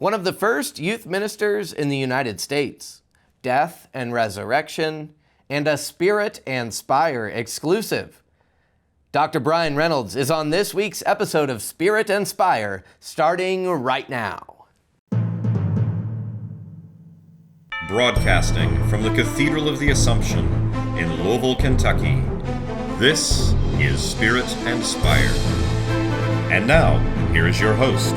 One of the first youth ministers in the United States, Death and Resurrection, and a Spirit Spire exclusive. Dr. Bryan Reynolds is on this week's episode of Spirit Spire, starting right now. Broadcasting from the Cathedral of the Assumption in Louisville, Kentucky, this is Spirit Spire. And now, here is your host.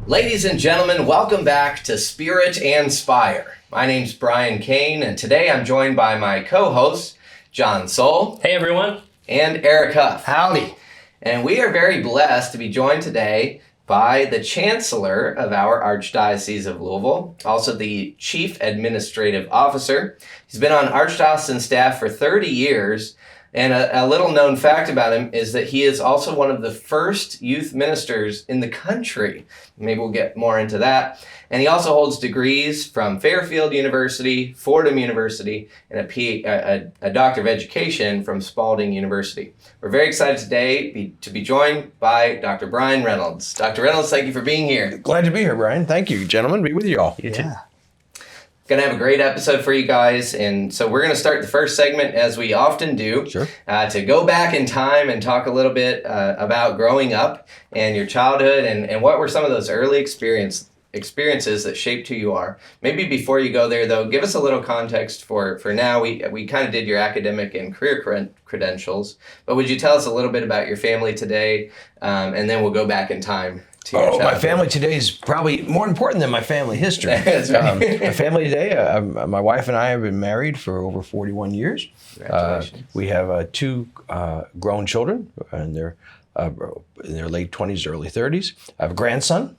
Ladies and gentlemen, welcome back to Spirit Spire. My name's Bryan Cain, and today I'm joined by my co-hosts, John Sohl. Hey everyone. And Erik Huff. Howdy. And we are very blessed to be joined today by the Chancellor of our Archdiocese of Louisville, also the Chief Administrative Officer. He's been on Archdiocesan staff for 30 years, and a little known fact about him is that he is also one of the first youth ministers in the country. Maybe we'll get more into that. And he also holds degrees from Fairfield University, Fordham University, and a Doctor of Education from Spalding University. We're very excited today to be joined by Dr. Bryan Reynolds. Dr. Reynolds, thank you for being here. Glad to be here, Bryan. Thank you, gentlemen. Be with you all. You too. Going to have a great episode for you guys, and so we're going to start the first segment as we often do, Sure. To go back in time and talk a little bit about growing up and your childhood and what were some of those early experiences that shaped who you are. Maybe before you go there, though, give us a little context for now. We kind of did your academic and career credentials, but would you tell us a little bit about your family today, and then we'll go back in time. My family today is probably more important than my family history. That's right. My family today, my wife and I have been married for over 41 years. Congratulations. We have two grown children, and they're in their late 20s, early 30s. I have a grandson,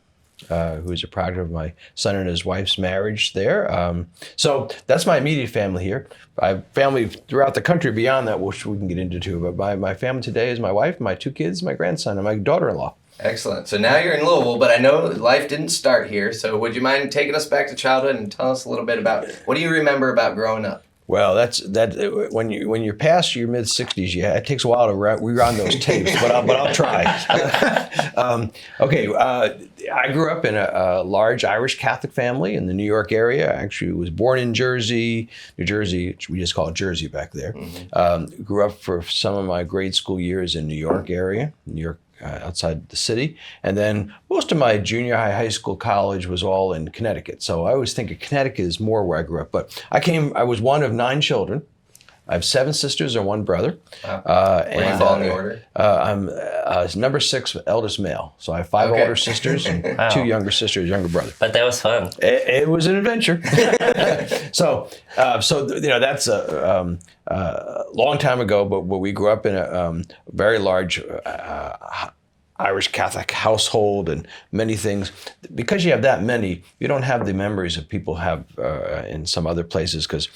who is a product of my son and his wife's marriage there. So that's my immediate family here. I have family throughout the country beyond that, which we can get into too. But my family today is my wife, my two kids, my grandson, and my daughter-in-law. Excellent. So now you're in Louisville, but I know life didn't start here. So would you mind taking us back to childhood and tell us a little bit about what do you remember about growing up? Well, that's when you're past your mid 60s, it takes a while to rerun those tapes, but I'll try. I grew up in a large Irish Catholic family in the New York area. I actually was born in Jersey, New Jersey. We just call it Jersey back there. Mm-hmm. Grew up for some of my grade school years in New York area, New York. Outside the city. And then most of my junior high school, college was all in Connecticut. So I always think of Connecticut is more where I grew up. But I was one of 9 children. I have 7 sisters and 1 brother. Wow. Where do you fall in the order? I'm number 6, eldest male. So I have 5 older sisters and 2 younger sisters, younger brother. But that was fun. It was an adventure. So that's a long time ago. But we grew up in a very large Irish Catholic household and many things. Because you have that many, you don't have the memories that people have in some other places because,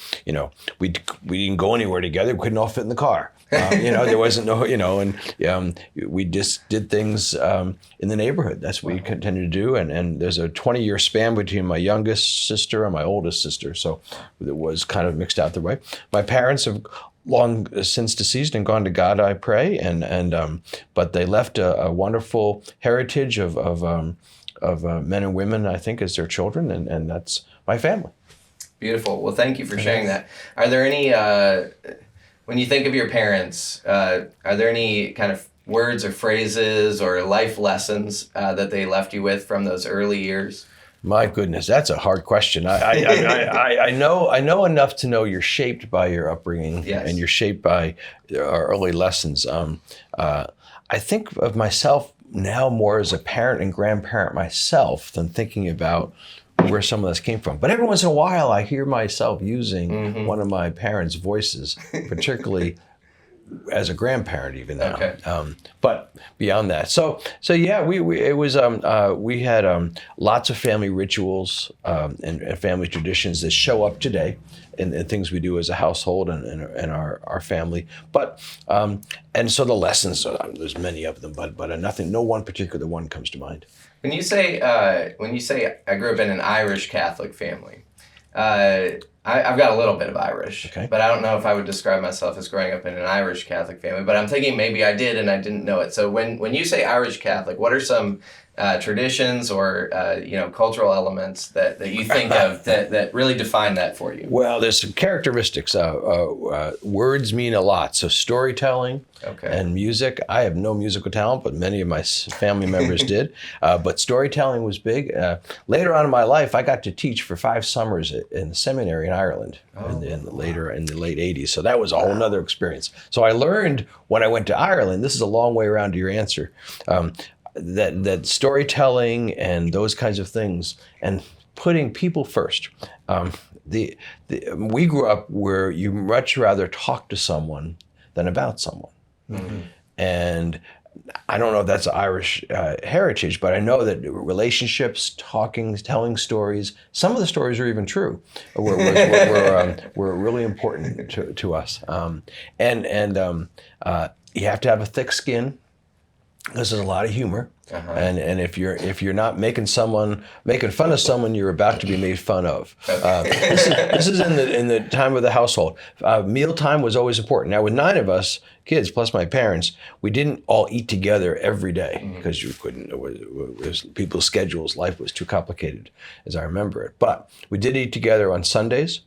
we didn't go anywhere together. We couldn't all fit in the car. There wasn't no, and we just did things in the neighborhood. That's what we continued to do. And there's a 20-year span between my youngest sister and my oldest sister. So it was kind of mixed out the way. My parents have long since deceased and gone to God, I pray. But they left a wonderful heritage of men and women, I think, as their children. And that's my family. Beautiful. Well, thank you for sharing that. Are there any... when you think of your parents, are there any kind of words or phrases or life lessons that they left you with from those early years? My goodness, that's a hard question. I know enough to know you're shaped by your upbringing. Yes. And you're shaped by our early lessons. I think of myself now more as a parent and grandparent myself than thinking about where some of this came from. But every once in a while, I hear myself using one of my parents' voices, particularly as a grandparent even now. Okay. But beyond that, so yeah, we had lots of family rituals and family traditions that show up today and things we do as a household and our family. But and so the lessons, there's many of them, but no one particular one comes to mind. When you say I grew up in an Irish Catholic family, I've got a little bit of Irish, okay, but I don't know if I would describe myself as growing up in an Irish Catholic family. But I'm thinking maybe I did and I didn't know it. So when you say Irish Catholic, what are some traditions or cultural elements that you think of that really define that for you? Well, there's some characteristics. Words mean a lot. So storytelling and music. I have no musical talent, but many of my family members did. But storytelling was big. Later on in my life, I got to teach for 5 summers in the seminary in Ireland in the late 80s. So that was a whole nother experience. So I learned when I went to Ireland, this is a long way around to your answer, that storytelling and those kinds of things and putting people first. We grew up where you much rather talk to someone than about someone. Mm-hmm. And I don't know if that's Irish heritage, but I know that relationships, telling stories, some of the stories are even true, were really important to us. You have to have a thick skin. This is a lot of humor, and if you're not making fun of someone, you're about to be made fun of. This is in the time of the household. Mealtime was always important. Now, with 9 of us kids plus my parents, we didn't all eat together every day because you couldn't. It was people's schedules. Life was too complicated, as I remember it. But we did eat together on Sundays.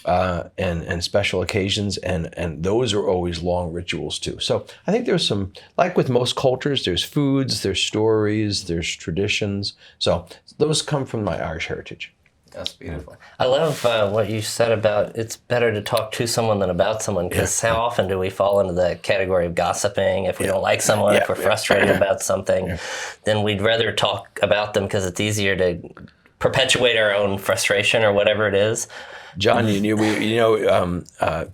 And special occasions, and those are always long rituals too. So I think there's some, like with most cultures, there's foods, there's stories, there's traditions. So those come from my Irish heritage. That's beautiful. I love what you said about it's better to talk to someone than about someone, because how often do we fall into the category of gossiping if we don't like someone, if we're frustrated about something, then we'd rather talk about them because it's easier to perpetuate our own frustration or whatever it is. John,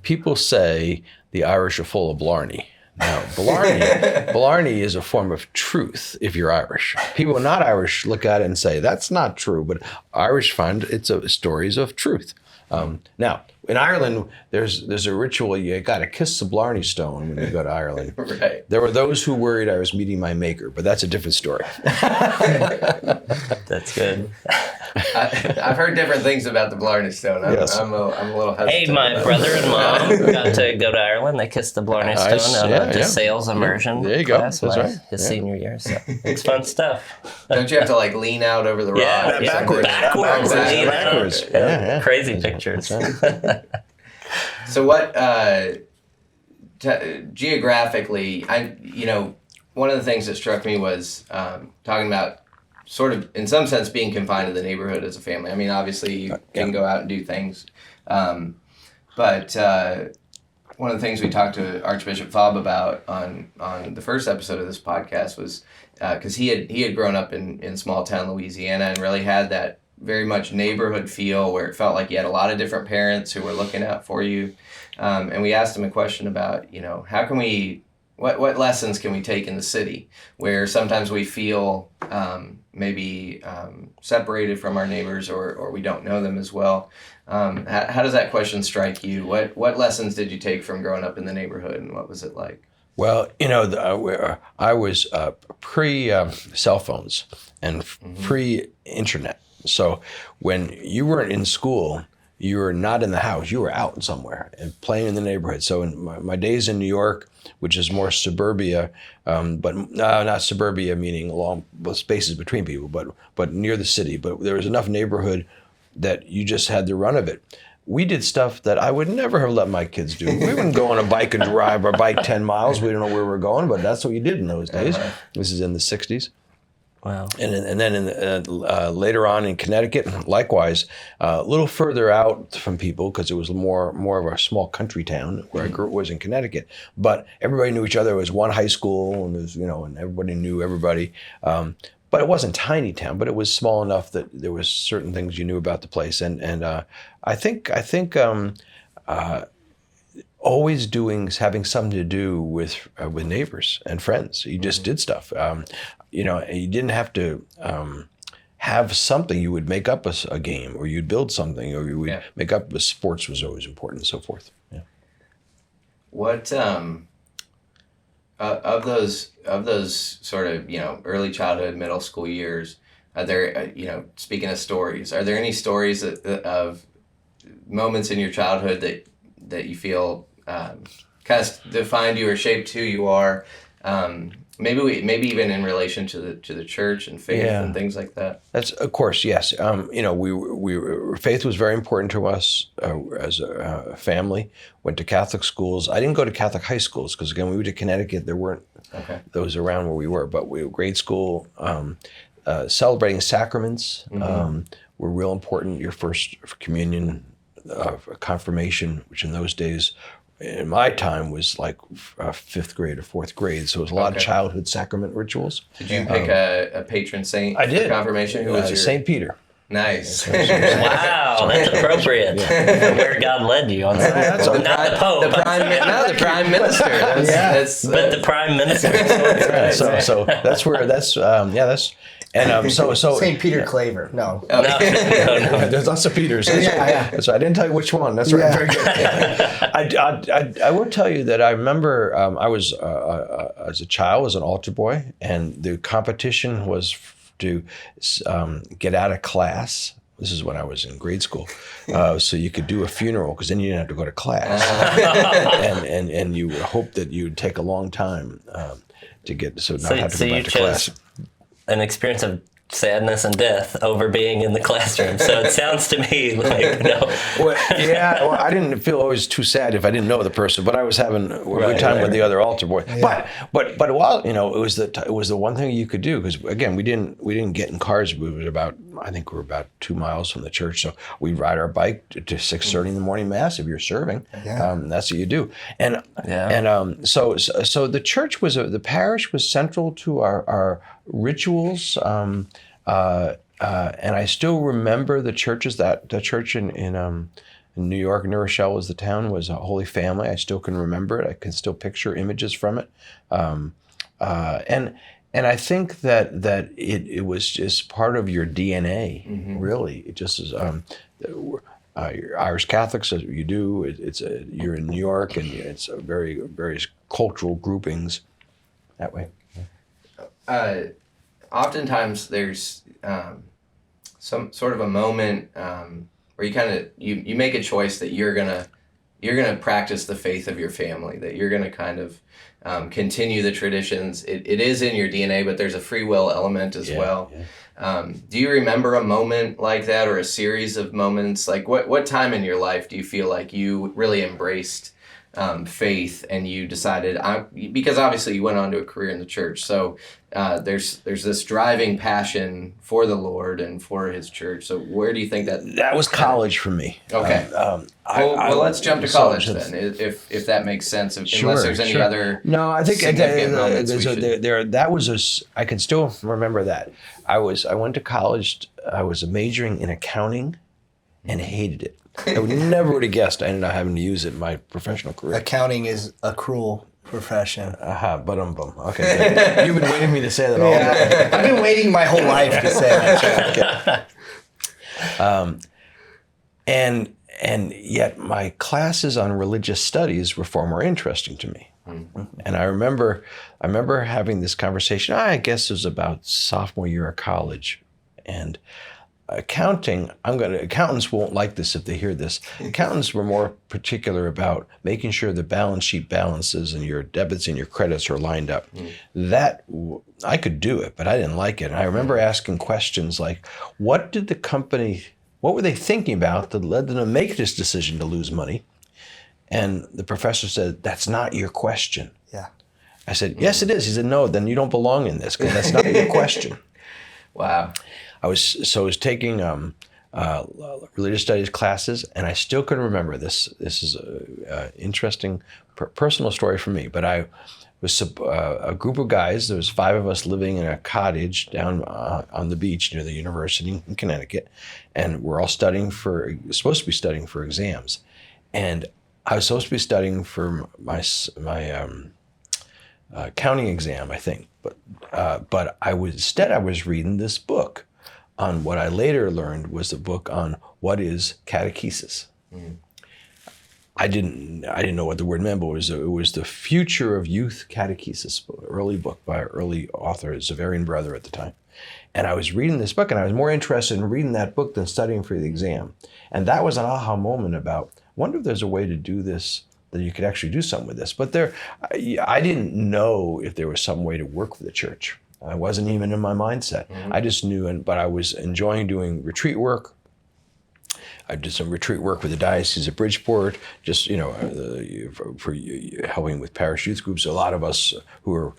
people say the Irish are full of blarney. Now, blarney is a form of truth if you're Irish. People not Irish look at it and say, that's not true, but Irish find it's stories of truth. Now, in Ireland, there's a ritual. You got to kiss the Blarney Stone when you go to Ireland. Right. There were those who worried I was meeting my maker, but that's a different story. That's good. I've heard different things about the Blarney Stone. I'm a little hesitant. Hey, my brother and mom got to go to Ireland. They kissed the Blarney Stone on a sales immersion there you go. class his senior year. So it's fun stuff. Don't you have to lean out over the rock? Yeah, backwards. Yeah. Crazy pictures. So what, geographically, one of the things that struck me was talking about sort of, in some sense, being confined to the neighborhood as a family. I mean, obviously, you can go out and do things. But one of the things we talked to Archbishop Fobb about on the first episode of this podcast was, because he had grown up in small town Louisiana and really had that very much neighborhood feel where it felt like you had a lot of different parents who were looking out for you. And we asked him a question about, how can what lessons can we take in the city where sometimes we feel maybe separated from our neighbors or we don't know them as well. How does that question strike you? What lessons did you take from growing up in the neighborhood, and what was it like? Well, I was pre-cell phones and pre-internet. So when you weren't in school, you were not in the house. You were out somewhere and playing in the neighborhood. So in my days in New York, which is more suburbia, but not suburbia meaning long spaces between people, but near the city. But there was enough neighborhood that you just had the run of it. We did stuff that I would never have let my kids do. We wouldn't go on a bike and drive our bike 10 miles. We don't know where we're going, but that's what you did in those days. This is in the 60s. Wow. And then later on in Connecticut, likewise, a little further out from people because it was more of a small country town where I grew up was in Connecticut. But everybody knew each other. It was one high school, and and everybody knew everybody. But it wasn't tiny town, but it was small enough that there was certain things you knew about the place. And I think always having something to do with neighbors and friends. You just did stuff. You didn't have to have something. You would make up a game, or you'd build something, or you would make up. Sports was always important, and so forth. Yeah. What of those sort of early childhood, middle school years? Are there speaking of stories, are there any stories of moments in your childhood that you feel kind of defined you or shaped who you are? Maybe even in relation to the church and faith and things like that. That's, of course, yes. Faith was very important to us as a family. Went to Catholic schools. I didn't go to Catholic high schools because, again, we went to Connecticut. There weren't those around where we were. But we were grade school. Celebrating sacraments were real important. Your first communion, confirmation, which in those days, in my time, was like fifth grade or fourth grade. So it was a lot of childhood sacrament rituals. Did you pick a patron saint I did. for confirmation? Who was your... St. Peter. Nice. Wow, that's appropriate. Where God led you on that. Not the Pope. The Prime Minister. But the Prime Minister. So that's where and so St. Peter Claver. No. No. There's lots of Peters. So I didn't tell you which one. That's right. Very good. I will tell you that I remember I was as a child was an altar boy, and the competition was to get out of class. This is when I was in grade school, so you could do a funeral because then you didn't have to go to class, and you would hope that you'd take a long time to get not have to go back to class. An experience of sadness and death over being in the classroom. So it sounds to me like Well, I didn't feel always too sad if I didn't know the person, but I was having a good time with the other altar boy. Yeah. But while it was the one thing you could do, because again we didn't get in cars. We were about 2 miles from the church, so we'd ride our bike to 6:30 in the morning mass if you're serving. That's what you do. So the church the parish was central to our rituals. And I still remember the churches. The church in New York, New Rochelle was the town, was a Holy Family. I still can remember it. I can still picture images from it. And I think that it was just part of your DNA, really. It just is. You're Irish Catholics, as you do. You're in New York, and it's various cultural groupings that way. Oftentimes there's some sort of a moment where you kind of you make a choice that you're gonna practice the faith of your family, that you're gonna kind of continue the traditions. It is in your DNA, but there's a free will element as well. Yeah. Do you remember a moment like that, or a series of moments? Like what time in your life do you feel like you really embraced faith, and you decided, because obviously you went on to a career in the church, so there's this driving passion for the Lord and for His church. So where do you think that was college for me? Okay. Well, let's jump to college then, if that makes sense. Unless there's any other. No, I think significant moments that was I can still remember that. I went to college. I was majoring in accounting, and hated it. I would never would have guessed I ended up having to use it in my professional career. Accounting is a cruel profession. Okay. You've been waiting for me to say that all day. I've been waiting my whole life to say that. Okay. And yet my classes on religious studies were far more interesting to me. Mm-hmm. And I remember having this conversation. I guess it was about sophomore year of college, and accounting, accountants won't like this if they hear this. Accountants were more particular about making sure the balance sheet balances and your debits and your credits are lined up. That, I could do it, but I didn't like it. And I remember asking questions like, what were they thinking about that led them to make this decision to lose money? And the professor said, that's not your question. Yeah. I said, yes, it is. He said, no, then you don't belong in this, because that's not your question. Wow. I was taking religious studies classes, and I still couldn't remember this. This is an interesting personal story for me. But I was a group of guys. There was 5 of us living in a cottage down on the beach near the university in Connecticut, and we're all supposed to be studying for exams. And I was supposed to be studying for my accounting exam, I think. But I was reading this book on what I later learned was the book on what is catechesis. I didn't know what the word meant, but it was the Future of Youth Catechesis, early book by an early author, Zavarian brother at the time. And I was reading this book, and I was more interested in reading that book than studying for the exam. And that was an aha moment about, I wonder if there's a way to do this that you could actually do something with this. But I didn't know if there was some way to work for the church. I wasn't even in my mindset. I just knew, but I was enjoying doing retreat work. I did some retreat work with the Diocese of Bridgeport, just, for helping with parish youth groups. A lot of us who were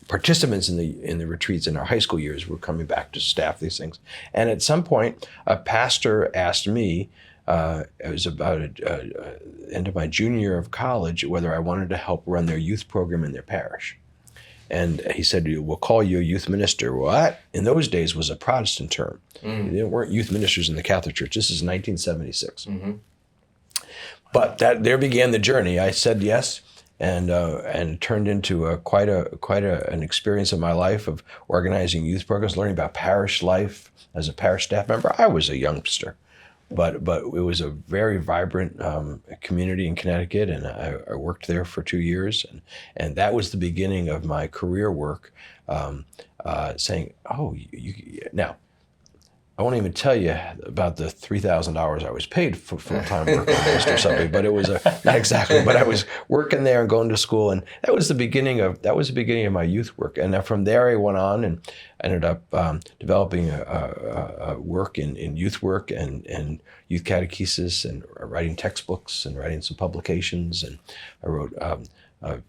participants in the retreats in our high school years were coming back to staff these things. And at some point, a pastor asked me, it was about end of my junior year of college, whether I wanted to help run their youth program in their parish. And he said, we'll call you a youth minister. What? In those days was a Protestant term. There weren't youth ministers in the Catholic Church. This is 1976. But there began the journey. I said yes, and it turned into quite an experience of my life of organizing youth programs, learning about parish life as a parish staff member. I was a youngster, but it was a very vibrant community in Connecticut, and I worked there for 2 years, and that was the beginning of my career work, saying, now, I won't even tell you about the $3,000 I was paid for full-time work or something, but it was not exactly. But I was working there and going to school, and that was the beginning of my youth work. And from there, I went on and ended up developing a work in youth work and youth catechesis, and writing textbooks and writing some publications. And I wrote.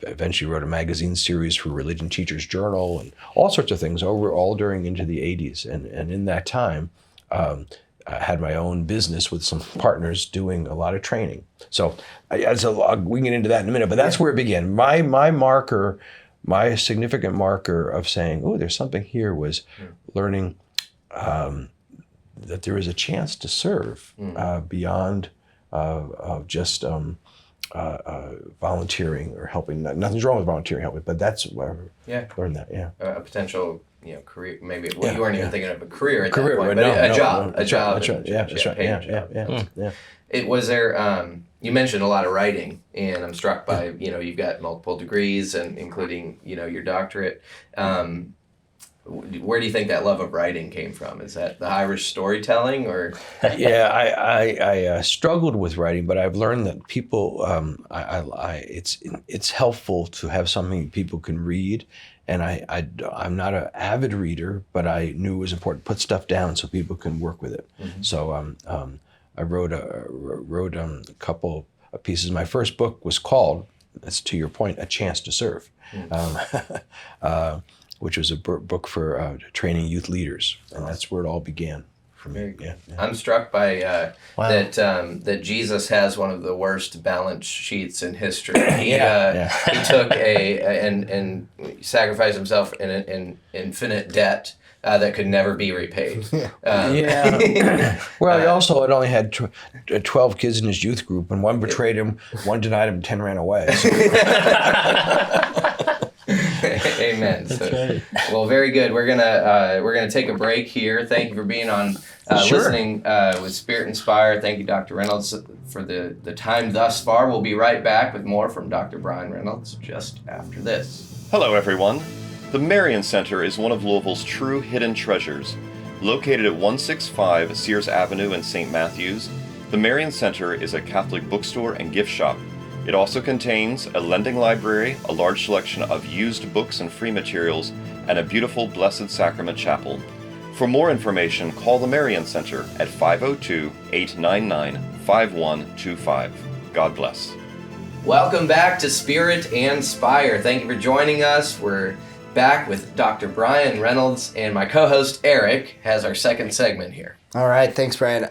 Eventually wrote a magazine series for Religion Teachers Journal and all sorts of things all during into the 80s. And in that time, I had my own business with some partners doing a lot of training. So we can get into that in a minute, but that's where it began. My significant marker of saying, oh, there's something here was learning that there is a chance to serve beyond just volunteering or helping. Nothing's wrong with volunteering, helping, but that's where I learned that. Yeah, a potential career. Maybe you weren't even thinking of a career at that point, but a job. That's right. Yeah, that's right. Yeah. It was there. You mentioned a lot of writing, and I'm struck by you've got multiple degrees, and including your doctorate. Where do you think that love of writing came from? Is that the Irish storytelling, or? Yeah, I struggled with writing, but I've learned that people, it's helpful to have something people can read, and I'm not an avid reader, but I knew it was important to put stuff down so people can work with it. So I wrote a couple of pieces. My first book was called, that's to your point, A Chance to Serve. Which was a book for training youth leaders, and that's where it all began for me. Yeah. I'm struck by that Jesus has one of the worst balance sheets in history. He took and sacrificed himself in an infinite debt that could never be repaid. Well, he also had only had 12 kids in his youth group, and one betrayed him, one denied him, 10 ran away. So. Amen. Well, very good. We're gonna take a break here. Thank you for being on listening with Spirit Spire. Thank you, Dr. Reynolds, for the time thus far. We'll be right back with more from Dr. Bryan Reynolds just after this. Hello, everyone. The Marian Center is one of Louisville's true hidden treasures. Located at 165 Sears Avenue in St. Matthews, the Marian Center is a Catholic bookstore and gift shop. It also contains a lending library, a large selection of used books and free materials, and a beautiful Blessed Sacrament chapel. For more information, call the Marian Center at 502-899-5125. God bless. Welcome back to Spirit and Spire. Thank you for joining us. We're back with Dr. Bryan Reynolds, and my co-host Eric has our second segment here. All right, thanks, Brian.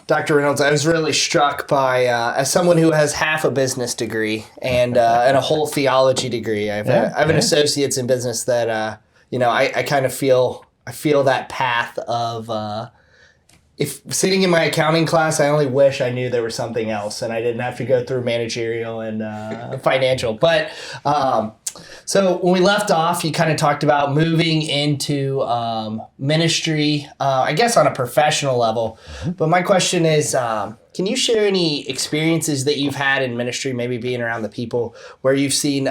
Dr. Reynolds, I was really struck by, as someone who has half a business degree and a whole theology degree, I have an associate's in business that, I kind of feel that path of, if sitting in my accounting class, I only wish I knew there was something else and I didn't have to go through managerial and financial. But so when we left off, you kind of talked about moving into ministry, I guess on a professional level. But my question is, can you share any experiences that you've had in ministry, maybe being around the people where you've seen,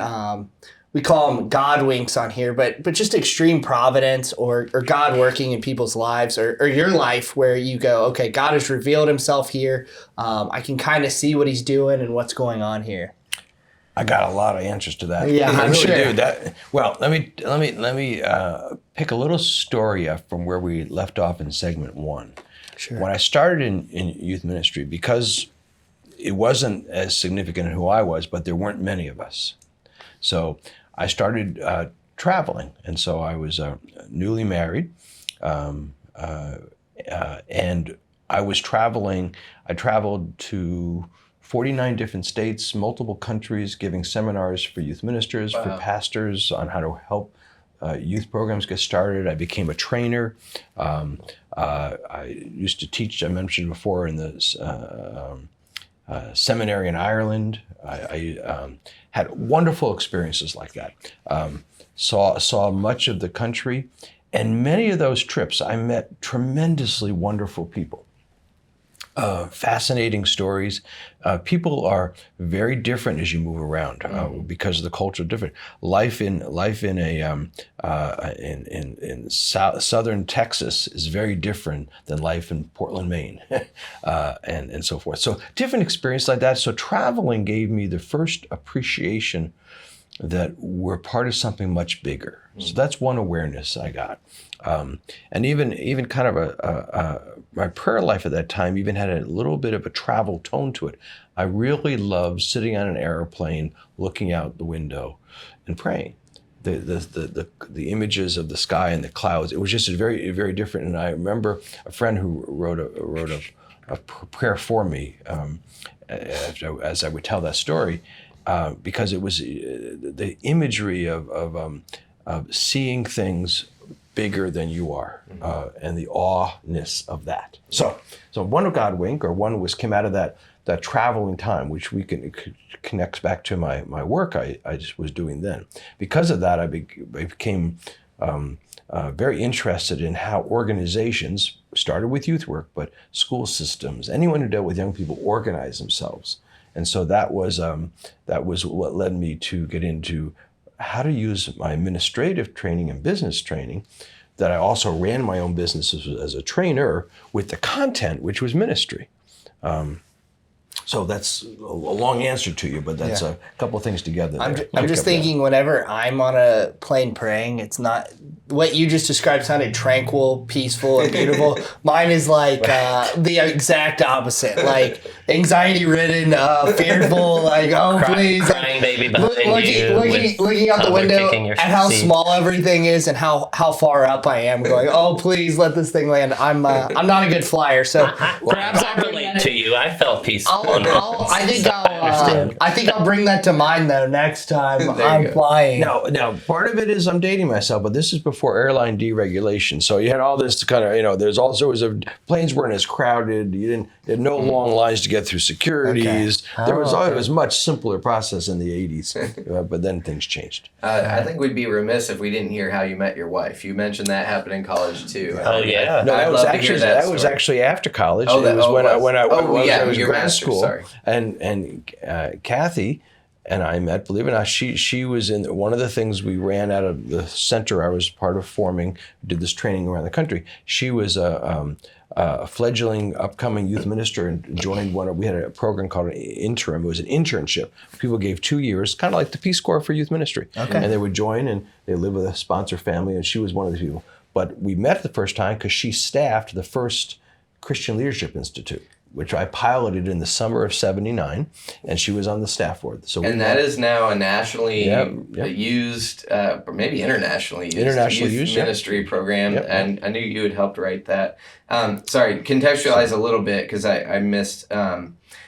we call them God winks on here, but just extreme providence or God working in people's lives or your life where you go, okay, God has revealed himself here. I can kind of see what he's doing and what's going on here. I got a lot of answers to that. Yeah, I I'm really sure. do. Well, let me pick a little story up from where we left off in segment 1. Sure. When I started in youth ministry, because it wasn't as significant who I was, but there weren't many of us. So I started traveling, and so I was newly married, and I was traveling. I traveled to 49 different states, multiple countries, giving seminars for youth ministers, for pastors on how to help youth programs get started. I became a trainer. I used to teach, I mentioned before, in the seminary in Ireland. I had wonderful experiences like that. Saw much of the country, and many of those trips I met tremendously wonderful people. Fascinating stories. People are very different as you move around because the culture is different. Life in southern Texas is very different than life in Portland, Maine, and so forth. So different experience like that. So traveling gave me the first appreciation that we're part of something much bigger. So that's one awareness I got. And even kind of my prayer life at that time even had a little bit of a travel tone to it. I really loved sitting on an airplane, looking out the window and praying. The images of the sky and the clouds, it was just very, very different. And I remember a friend who wrote a prayer for me as I would tell that story, because it was the imagery of seeing things bigger than you are, and the awe-ness of that. So one of God Wink, or one came out of that traveling time, which connects back to my work I just was doing then. Because of that, I became very interested in how organizations, started with youth work, but school systems, anyone who dealt with young people, organize themselves. And so that was what led me to get into how to use my administrative training and business training, that I also ran my own business as a trainer with the content, which was ministry. So that's a long answer to you, but that's a couple of things together. I'm just thinking whenever I'm on a plane praying, it's not, what you just described sounded tranquil, peaceful, and beautiful. Mine is like the exact opposite, like anxiety-ridden, fearful, like, oh, please. Crying baby behind you. Looking out the window at how small everything is and how far up I am, going, oh, please let this thing land. I'm not a good flyer, so perhaps I relate to you. I felt peaceful. I think I'll bring that to mind though next time I'm flying. Now, part of it is I'm dating myself, but this is before airline deregulation. So you had all this kind of, there's also planes weren't as crowded. You had no long lines to get through securities. Okay. It was a much simpler process in the 80s, but then things changed. I think we'd be remiss if we didn't hear how you met your wife. You mentioned that happened in college too. Oh yeah. No, that was actually after college. It was when I was in grad school. Sorry. And Kathy and I met, believe it or not, she was in one of the things we ran out of the center I was part of forming, did this training around the country. She was a fledgling upcoming youth minister and joined we had a program called an interim. It was an internship. People gave 2 years, kind of like the Peace Corps for youth ministry. Okay. And they would join and they live with a sponsor family, and she was one of the people. But we met the first time because she staffed the first Christian Leadership Institute, which I piloted in the summer of '79, and she was on the staff board. So that is now a nationally used, or maybe internationally used ministry program. Yep. And I knew you had helped write that. Sorry, contextualize a little bit because I missed.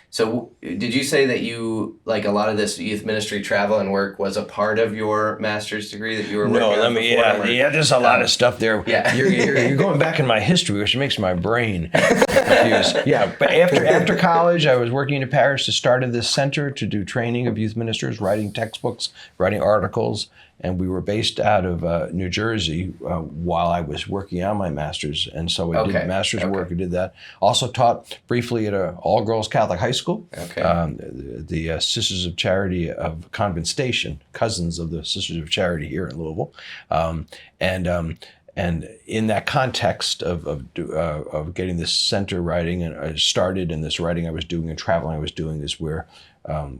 So did you say that you, like a lot of this youth ministry travel and work was a part of your master's degree that you were working on before? There's a lot of stuff there. Yeah. You're going back in my history, which makes my brain confused. Yeah, but after college, I was working in Paris to start this center to do training of youth ministers, writing textbooks, writing articles, and we were based out of New Jersey while I was working on my master's, and so I did master's work. I did that. Also taught briefly at an all-girls Catholic high school. Okay. The Sisters of Charity of Convent Station, cousins of the Sisters of Charity here in Louisville, And in that context of getting this center writing and I started, and this writing I was doing and traveling I was doing is where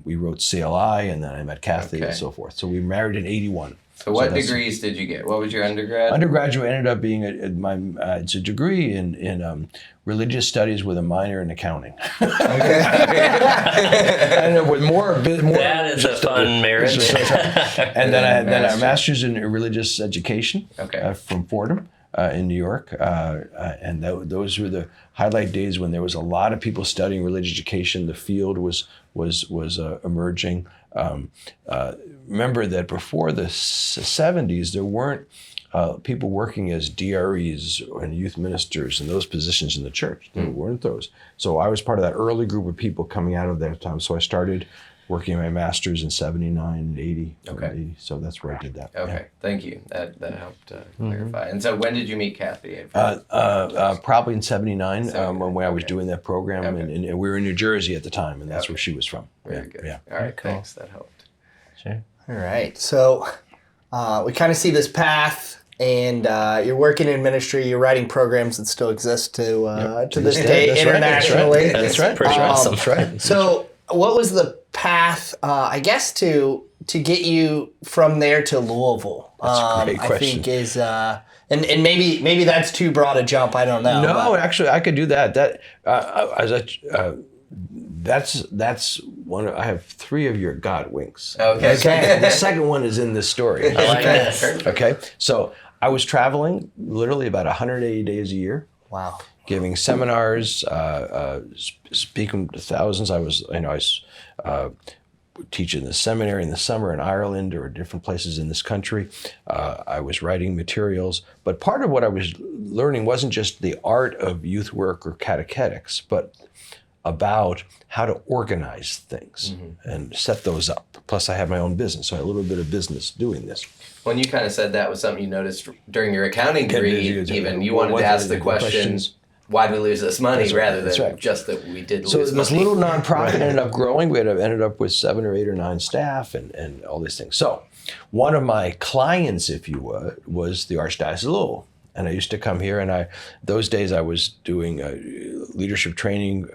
we wrote CLI, and then I met Kathy and so forth. So we married in 81. So what degrees did you get? What was your undergrad? Undergraduate ended up being it's a degree in religious studies with a minor in accounting. And with more that is a fun marriage. And then I had a master's in religious education from Fordham in New York, and those were the highlight days when there was a lot of people studying religious education. The field was emerging. Remember that before the 70s, there weren't people working as DREs and youth ministers and those positions in the church. There weren't those. So I was part of that early group of people coming out of that time. So I started working my master's in 79 and 80. Okay. 80, so that's where I did that. Okay, thank you. That helped clarify. And so when did you meet Kathy? Probably in 79 when I was doing that program. And we were in New Jersey at the time, and that's where she was from. Very good. Yeah. All right, Cool. thanks. That helped. Sure. All right. So we kind of see this path, and you're working in ministry. You're writing programs that still exist to this day That's internationally. That's right. Pretty awesome. That's right. So what was the path, I guess, to get you from there to Louisville? That's a great question. I think is and maybe that's too broad a jump. I don't know. No, actually, I could do that. That's one. I have 3 of your God winks. Okay. The second one is in this story. I like this. Okay, so I was traveling literally about 180 days a year. Wow. Giving seminars, speaking to thousands. I was teaching the seminary in the summer in Ireland or different places in this country. I was writing materials, but part of what I was learning wasn't just the art of youth work or catechetics, but about how to organize things and set those up. Plus, I have my own business, so I had a little bit of business doing this. When you kind of said that was something you noticed during your accounting degree, even you wanted to ask the questions. Why did we lose this money rather than just that we did lose money? So this little nonprofit ended up growing. We ended up with 7 or 8 or 9 staff and all these things. So one of my clients, if you would, was the Archdiocese of Louisville. And I used to come here, and those days I was doing leadership training,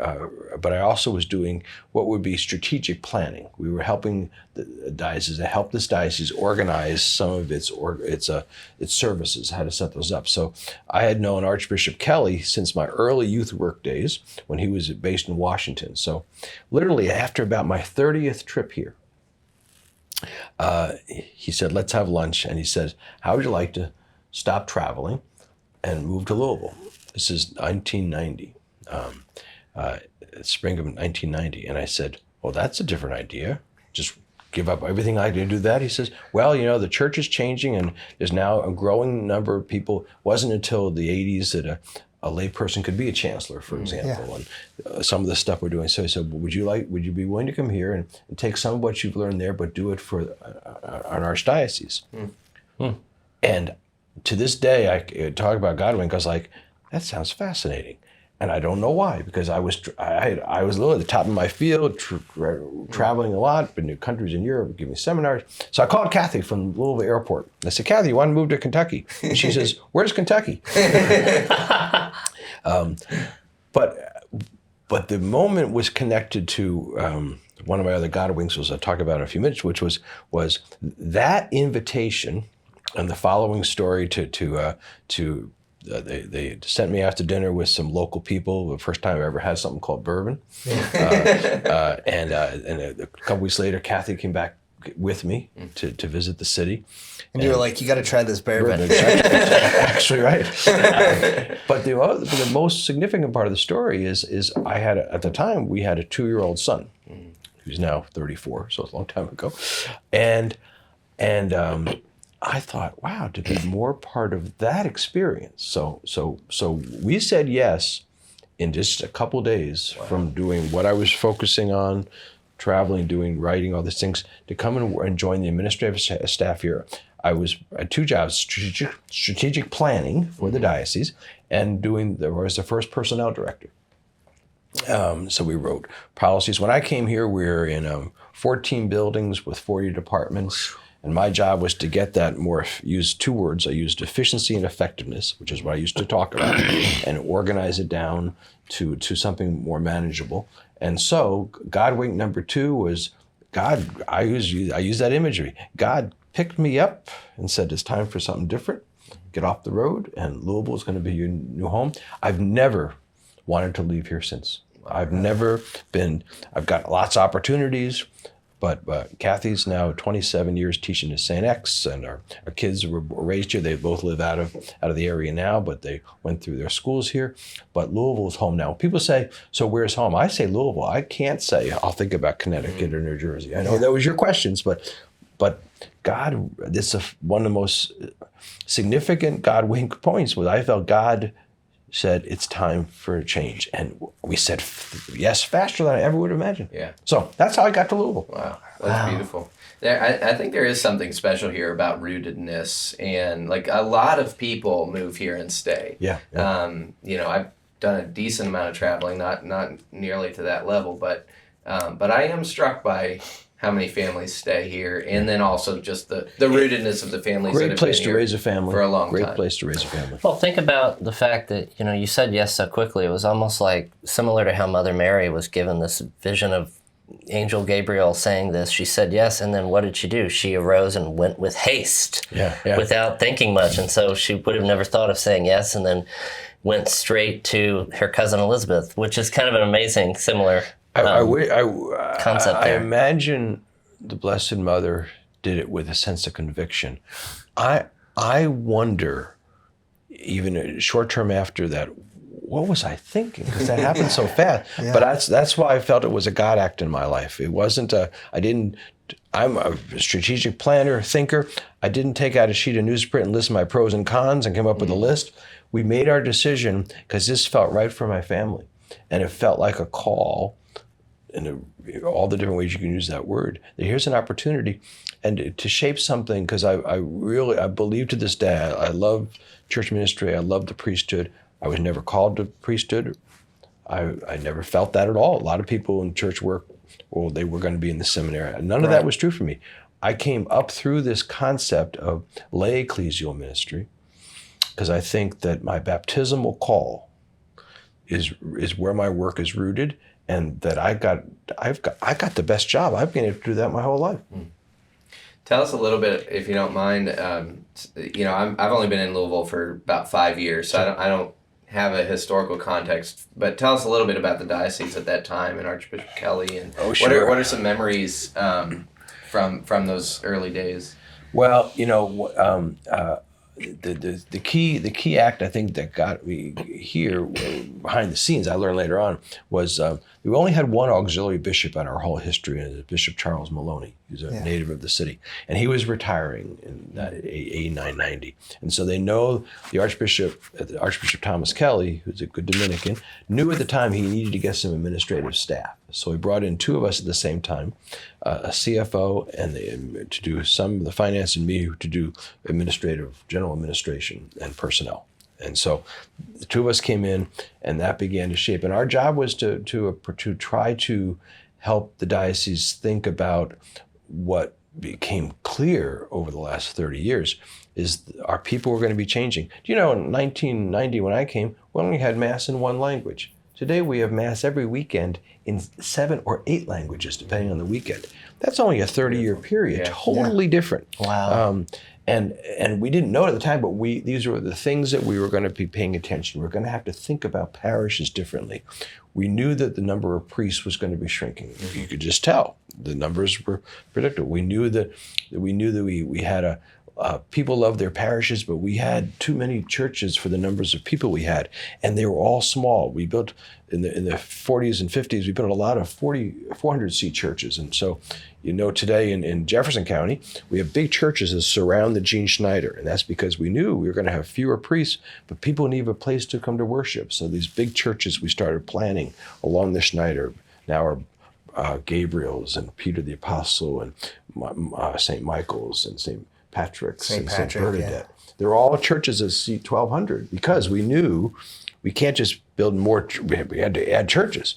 but I also was doing what would be strategic planning. We were helping the diocese to help this diocese organize some of its services, how to set those up. So I had known Archbishop Kelly since my early youth work days when he was based in Washington. So literally after about my 30th trip here, he said, let's have lunch. And he said, how would you like to stop traveling and move to Louisville? This is 1990, spring of 1990. And I said, well, that's a different idea. Just give up everything I did to do that. He says, well, the church is changing and there's now a growing number of people. It wasn't until the 80s that a lay person could be a chancellor, for example, and some of the stuff we're doing. So he said, well, would you be willing to come here and take some of what you've learned there, but do it for an archdiocese? And to this day, I talk about Godwink. I was like, that sounds fascinating, and I don't know why, because I was literally at the top of my field, traveling a lot, been to countries in Europe, giving seminars. So I called Kathy from Louisville Airport. I said, Kathy, you want to move to Kentucky? And she says, where's Kentucky? But the moment was connected to one of my other Godwinks, was I'll talk about in a few minutes, which was that invitation. And the following story they sent me after dinner with some local people. The first time I ever had something called bourbon. And a couple weeks later, Kathy came back with me to visit the city. And you were like, you got to try this bourbon. Actually, right. But the most significant part of the story is I had, at the time, we had a 2-year-old son who's now 34, so it's a long time ago. And I thought, wow, to be more part of that experience. So we said yes in just a couple days from doing what I was focusing on, traveling, doing writing, all these things, to come and join the administrative staff here. I had 2 jobs: strategic planning for the diocese, and was the first personnel director. So we wrote policies. When I came here, we were in 14 buildings with 40 departments. And my job was to get that use two words. I used efficiency and effectiveness, which is what I used to talk about, and organize it down to something more manageable. And so God wink number 2 was God. I use that imagery. God picked me up and said, it's time for something different. Get off the road, and Louisville is going to be your new home. I've never wanted to leave here since. I've got lots of opportunities, but Kathy's now 27 years teaching at St. X, and our kids were raised here. They both live out of the area now, but they went through their schools here. But Louisville's home now. People say, so where's home? I say Louisville. I can't say I'll think about Connecticut or New Jersey. I know that was your questions, but God, this is one of the most significant God wink points was I felt God said it's time for a change. And we said yes faster than I ever would have imagined. Yeah. So that's how I got to Louisville. Wow. That's beautiful. I think there is something special here about rootedness, and like a lot of people move here and stay. Yeah. I've done a decent amount of traveling, not nearly to that level, but I am struck by how many families stay here, and then also just the rootedness of the families. Great that have place been to here raise a family. For a long time. Great place to raise a family. Well, think about the fact that, you said yes so quickly. It was almost like similar to how Mother Mary was given this vision of Angel Gabriel saying this. She said yes, and then what did she do? She arose and went with haste, without thinking much. And so she would have never thought of saying yes, and then went straight to her cousin Elizabeth, which is kind of an amazing, similar concept I there. imagine the Blessed Mother did it with a sense of conviction. I wonder, even short term after that, what was I thinking? Because that happened so fast. Yeah. But that's why I felt it was a God act in my life. It wasn't I'm a strategic planner, thinker. I didn't take out a sheet of newsprint and list my pros and cons and come up with a list. We made our decision because this felt right for my family. And it felt like a call, and all the different ways you can use that word. Here's an opportunity, and to shape something, because I believe to this day, I love church ministry, I love the priesthood. I was never called to priesthood. I never felt that at all. A lot of people in church work, well, they were going to be in the seminary. None of that was true for me. I came up through this concept of lay ecclesial ministry, because I think that my baptismal call is where my work is rooted, and that I got the best job. I've been able to do that my whole life. Tell us a little bit, if you don't mind. I've only been in Louisville for about 5 years, so I don't have a historical context. But tell us a little bit about the diocese at that time and Archbishop Kelly, and what are some memories from those early days? Well, the key act I think that got me here behind the scenes, I learned later on, was we only had one auxiliary bishop in our whole history, and it was Bishop Charles Maloney. He was a native of the city, and he was retiring in 990. And so they know the Archbishop Thomas Kelly, who's a good Dominican, knew at the time he needed to get some administrative staff. So he brought in 2 of us at the same time, a CFO to do some of the finance, and me to do general administration and personnel. And so the 2 of us came in, and that began to shape. And our job was to try to help the diocese think about what became clear over the last 30 years is our people were going to be changing. Do you know, in 1990 when I came, we only had Mass in 1 language. Today we have Mass every weekend in 7 or 8 languages, depending on the weekend. That's only a 30-year period, totally different. Wow. And we didn't know it at the time, but these were the things that we were going to be paying attention. We're going to have to think about parishes differently. We knew that the number of priests was going to be shrinking. You could just tell. The numbers were predictable. We knew that we had people loved their parishes, but we had too many churches for the numbers of people we had, and they were all small. We built in the 40s and 50s. We built a lot of 400-seat churches, and so today in Jefferson County we have big churches that surround the Gene Schneider, and that's because we knew we were going to have fewer priests, but people need a place to come to worship. So these big churches we started planning along the Schneider now are Gabriel's and Peter the Apostle and St. Michael's and St. Patrick's and St. Bernadette. They're all churches that seat 1,200 because we knew we can't just build more. We had to add churches.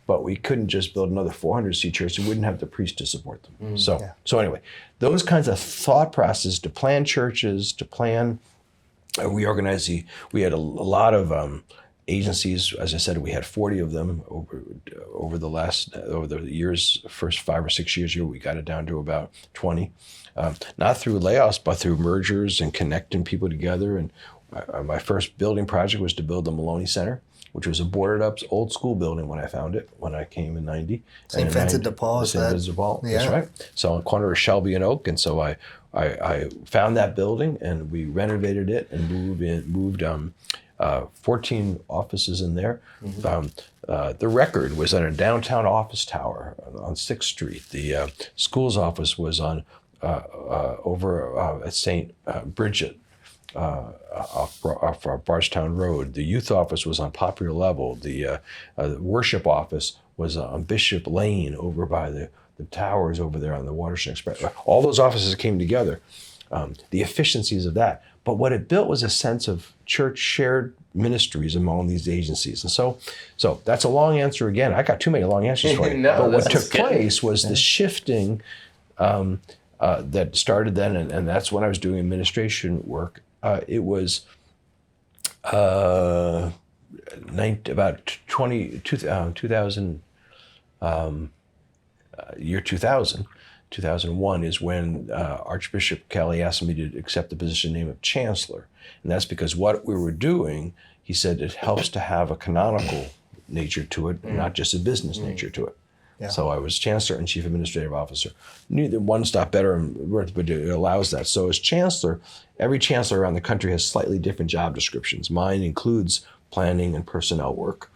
but we couldn't just build another 400-seat church. We wouldn't have the priests to support them. So anyway, those kinds of thought process to plan churches, to plan, we had a lot of agencies. As I said, we had 40 of them over the years, first 5 or 6 years here, we got it down to about 20. Not through layoffs, but through mergers and connecting people together. And my first building project was to build the Maloney Center, which was a boarded up old school building when I found it, when I came in 90. St. Vincent de Paul, is that? St. Vincent de Paul, Yeah. that's right. So on the corner of Shelby and Oak. And so I found that building and we renovated it and moved 14 offices in there. The Record was on a downtown office tower on 6th Street. The school's office was on over at St. Bridget off Bardstown Road. The youth office was on Popular Level. The worship office was on Bishop Lane over by the towers over there on the Watershed Express. All those offices came together. The efficiencies of that. But what it built was a sense of church shared ministries among these agencies. And so that's a long answer again. I got too many long answers for you. No, but what this took is good. place was the shifting that started then, and that's when I was doing administration work. It was about 2000, year 2000. 2001 is when Archbishop Kelly asked me to accept the position name of Chancellor. And that's because what we were doing, he said, it helps to have a canonical nature to it, and not just a business nature to it. Yeah. So I was Chancellor and Chief Administrative Officer. Neither one stop better, but it allows that. So as Chancellor, every Chancellor around the country has slightly different job descriptions. Mine includes planning and personnel work.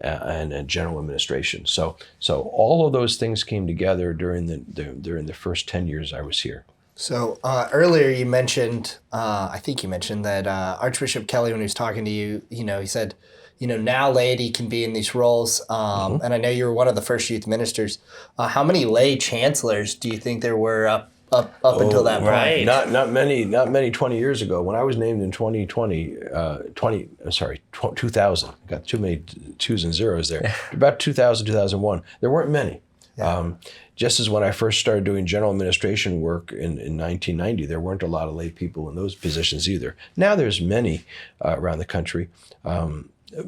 And general administration. So all of those things came together during the first 10 years I was here. So earlier you mentioned, I think you mentioned that Archbishop Kelly, when he was talking to you, he said, now laity can be in these roles. And I know you were one of the first youth ministers. How many lay chancellors do you think there were up until that point? right. Not many 20 years ago. When I was named in 2000, got too many twos and zeros there. About 2000, 2001, there weren't many. Yeah. Just as when I first started doing general administration work in 1990, there weren't a lot of lay people in those positions either. Now there's many around the country.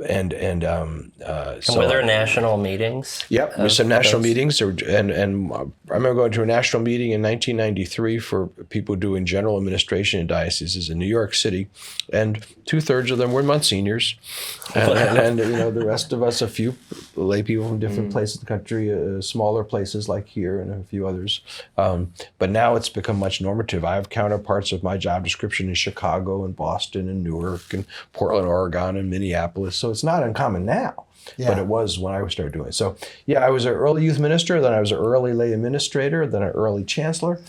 And were there national meetings? Yep, there's some national meetings, and I remember going to a national meeting in 1993 for people doing general administration in dioceses in New York City, and 2/3 of them were Monsignors, and the rest of us, a few lay people from different places of the country, smaller places like here and a few others. But now it's become much normative. I have counterparts of my job description in Chicago and Boston and Newark and Portland, Oregon and Minneapolis. So it's not uncommon now, but it was when I started doing it. So yeah, I was an early youth minister, then I was an early lay administrator, then an early chancellor,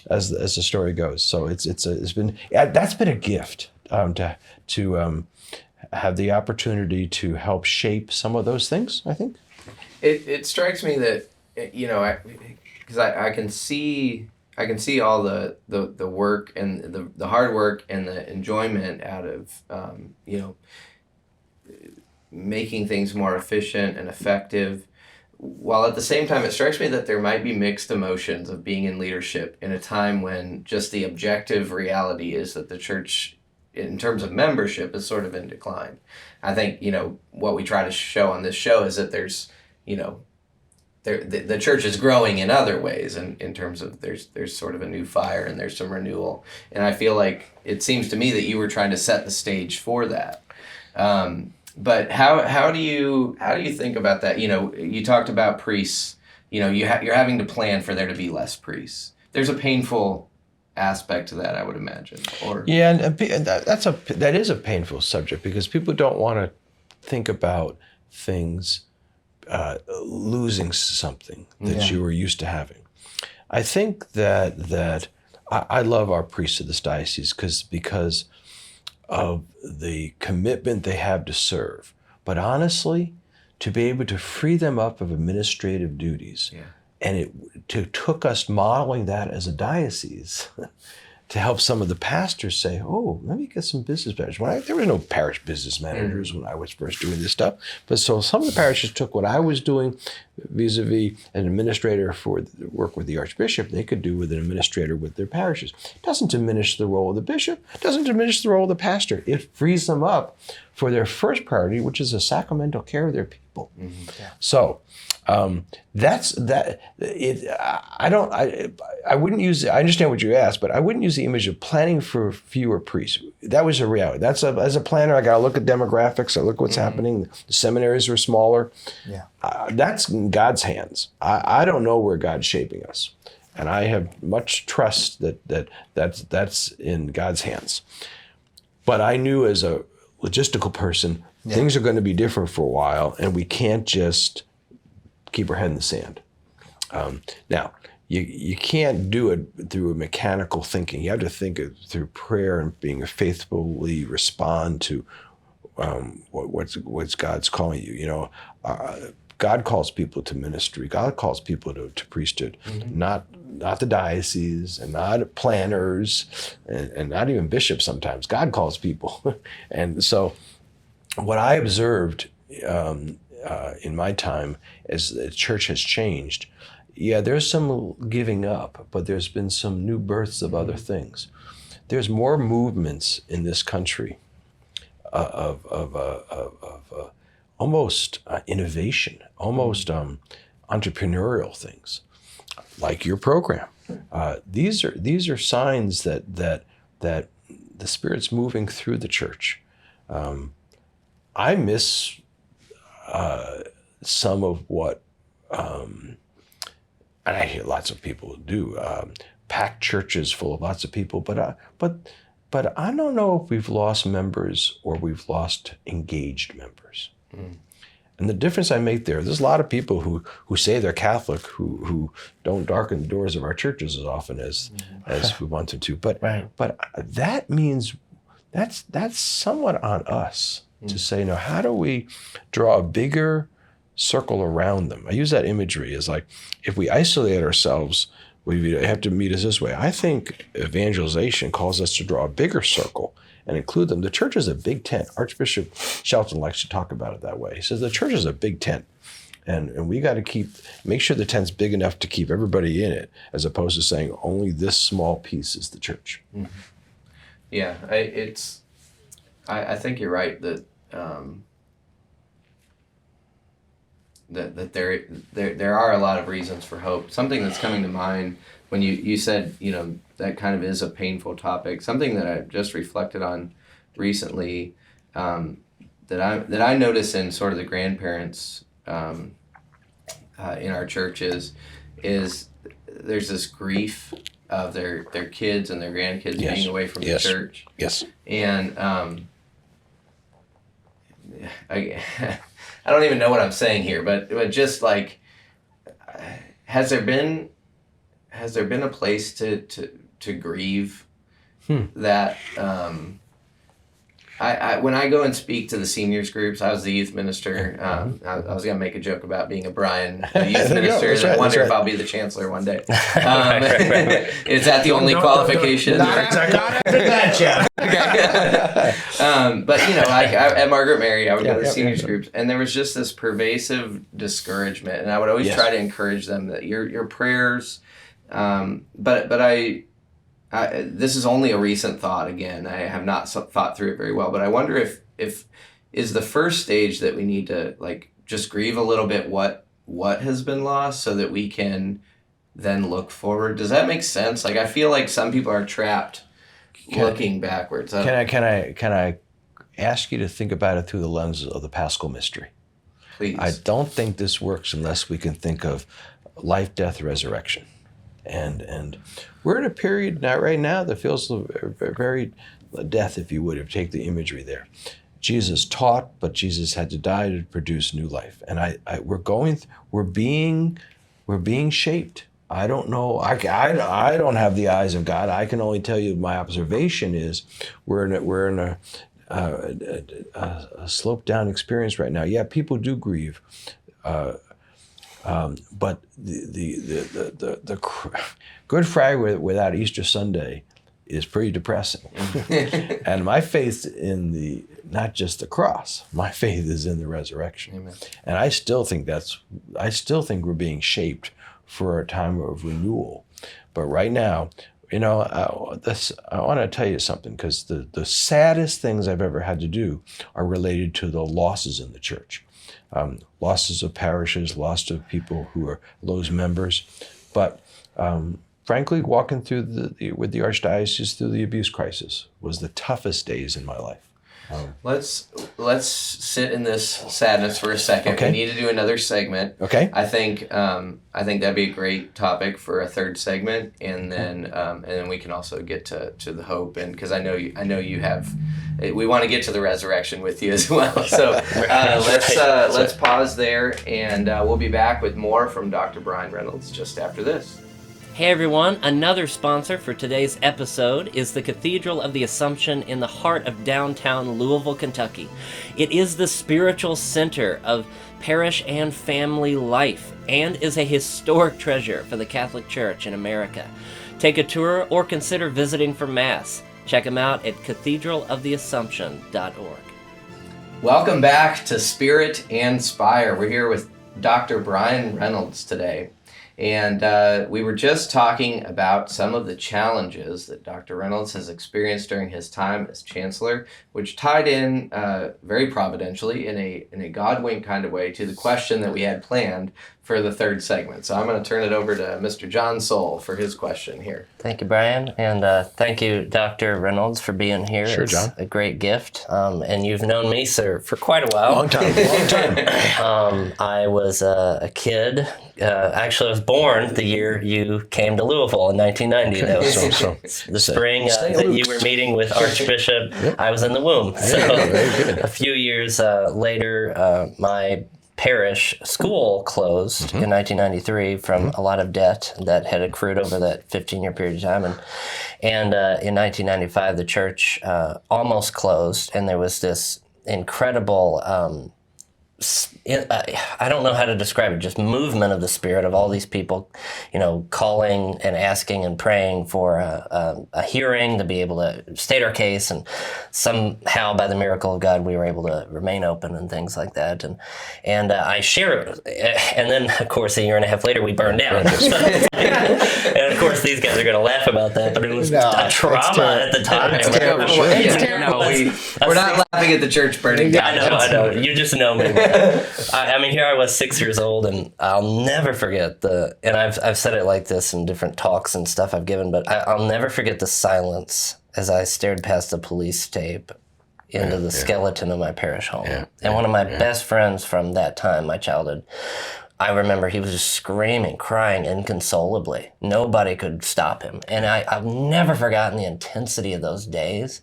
as the story goes. So that's been a gift to have the opportunity to help shape some of those things, I think. It strikes me that, because I can see all the work and the hard work and the enjoyment out of making things more efficient and effective, while at the same time it strikes me that there might be mixed emotions of being in leadership in a time when just the objective reality is that the church, in terms of membership, is sort of in decline. I think what we try to show on this show is that there's the church is growing in other ways, and in terms of there's sort of a new fire and there's some renewal, and I feel like it seems to me that you were trying to set the stage for that. But how do you think about that? You talked about priests. You're having to plan for there to be less priests. There's a painful aspect to that, I would imagine. And that is a painful subject because people don't want to think about things losing something that you were used to having. I think that I love our priests of this diocese because of the commitment they have to serve. But honestly, to be able to free them up of administrative duties, and it took us modeling that as a diocese to help some of the pastors say, oh, let me get some business managers. There were no parish business managers when I was first doing this stuff. But so some of the parishes took what I was doing vis-a-vis an administrator for the work with the archbishop, they could do with an administrator with their parishes. It doesn't diminish the role of the bishop. It doesn't diminish the role of the pastor. It frees them up for their first priority, which is the sacramental care of their people. So that's that. I wouldn't use. I understand what you asked, but I wouldn't use the image of planning for fewer priests. That was a reality. As a planner, I got to look at demographics. I look what's happening. The seminaries are smaller. Yeah, that's in God's hands. I don't know where God's shaping us, and I have much trust that's in God's hands. But I knew as a logistical person, things are going to be different for a while, and we can't just keep our head in the sand. Now, you can't do it through a mechanical thinking. You have to think it through prayer and being faithfully respond to what's God's calling you. You know, God calls people to ministry. God calls people to priesthood, not the diocese and not planners and not even bishops sometimes. God calls people. And so what I observed in my time as the church has changed, there's some giving up, but there's been some new births of other things. There's more movements in this country of almost innovation, almost entrepreneurial things, like your program. These are signs that the Spirit's moving through the church. I miss some of what, and I hear lots of people do, packed churches full of lots of people, but I don't know if we've lost members or we've lost engaged members. And the difference I make there's a lot of people who say they're Catholic who don't darken the doors of our churches as often as we want them to. But that means that's somewhat on us to say, no, how do we draw a bigger circle around them? I use that imagery as like, if we isolate ourselves, we have to meet us this way. I think evangelization calls us to draw a bigger circle and include them. The church is a big tent. Archbishop Shelton likes to talk about it that way. He says the church is a big tent, and we got to make sure the tent's big enough to keep everybody in it, as opposed to saying only this small piece is the church. Yeah, I think you're right that that there are a lot of reasons for hope. Something that's coming to mind when you said, you know, that kind of is a painful topic. Something that I just reflected on recently, that I notice in sort of the grandparents in our churches is there's this grief of their kids and their grandkids being away from the church. Yes. And I don't even know what I'm saying here, but just like, has there been a place to grieve that? When I go and speak to the seniors groups, I was the youth minister. I was going to make a joke about being a Bryan youth minister, and I wonder if I'll be the chancellor one day. Is that the only qualification? Not after that, Jeff. But, you know, at Margaret Mary, I would go to the seniors groups, and there was just this pervasive discouragement, and I would always try to encourage them that your prayers, but this is only a recent thought. Again, I have not thought through it very well, but I wonder if is the first stage that we need to like just grieve a little bit what has been lost so that we can then look forward. Does that make sense? Like, I feel like some people are trapped looking backwards. Can I ask you to think about it through the lens of the Paschal Mystery? Please. I don't think this works unless we can think of life, death, resurrection. And we're in a period right now that feels very death, if you would, if you take the imagery there. Jesus taught, but Jesus had to die to produce new life. And we're being shaped. I don't know. I don't have the eyes of God. I can only tell you my observation is we're in a slope down experience right now. Yeah, people do grieve. But the Good Friday without Easter Sunday is pretty depressing. And my faith in not just the cross, my faith is in the resurrection. Amen. And I still think we're being shaped for a time of renewal. But right now, I want to tell you something, because the saddest things I've ever had to do are related to the losses in the church. Losses of parishes, loss of people who are those members. But frankly, walking through with the Archdiocese through the abuse crisis was the toughest days in my life. Let's sit in this sadness for a second. Okay. We need to do another segment. Okay. I think that'd be a great topic for a third segment, and then we can also get to the hope, and because I know you have. We want to get to the resurrection with you as well. So let's pause there, and we'll be back with more from Dr. Bryan Reynolds just after this. Hey everyone, another sponsor for today's episode is the Cathedral of the Assumption in the heart of downtown Louisville, Kentucky. It is the spiritual center of parish and family life and is a historic treasure for the Catholic Church in America. Take a tour or consider visiting for Mass. Check them out at cathedraloftheassumption.org. Welcome back to Spirit and Spire. We're here with Dr. Bryan Reynolds today. And we were just talking about some of the challenges that Dr. Reynolds has experienced during his time as chancellor, which tied in very providentially in a God-wink kind of way to the question that we had planned for the third segment. So I'm going to turn it over to Mr. John Sohl for his question here. Thank you, Brian, and thank you, Dr. Reynolds, for being here. Sure, it's John. A great gift, and you've known me, sir, for quite a while. Long time. I was a kid. Actually, I was born the year you came to Louisville in 1990. That was the spring that you were meeting with Archbishop. I was in the womb. So a few years later, my parish school closed in 1993 from a lot of debt that had accrued over that 15-year period of time. And in 1995, the church almost closed, and there was this incredible I don't know how to describe it, just movement of the Spirit of all these people, calling and asking and praying for a hearing to be able to state our case, and somehow by the miracle of God we were able to remain open and things like that. And I share it, and then of course a year and a half later we burned down. And of course these guys are going to laugh about that, but it was a trauma at the time. It's terrible. It's terrible. We're not laughing at the church burning down. I know. You just know me. I mean, here I was 6 years old, and I'll never forget and I've said it like this in different talks and stuff I've given, but I'll never forget the silence as I stared past the police tape into the skeleton of my parish home. And one of my best friends from that time, my childhood, I remember he was just screaming, crying inconsolably. Nobody could stop him. And I've never forgotten the intensity of those days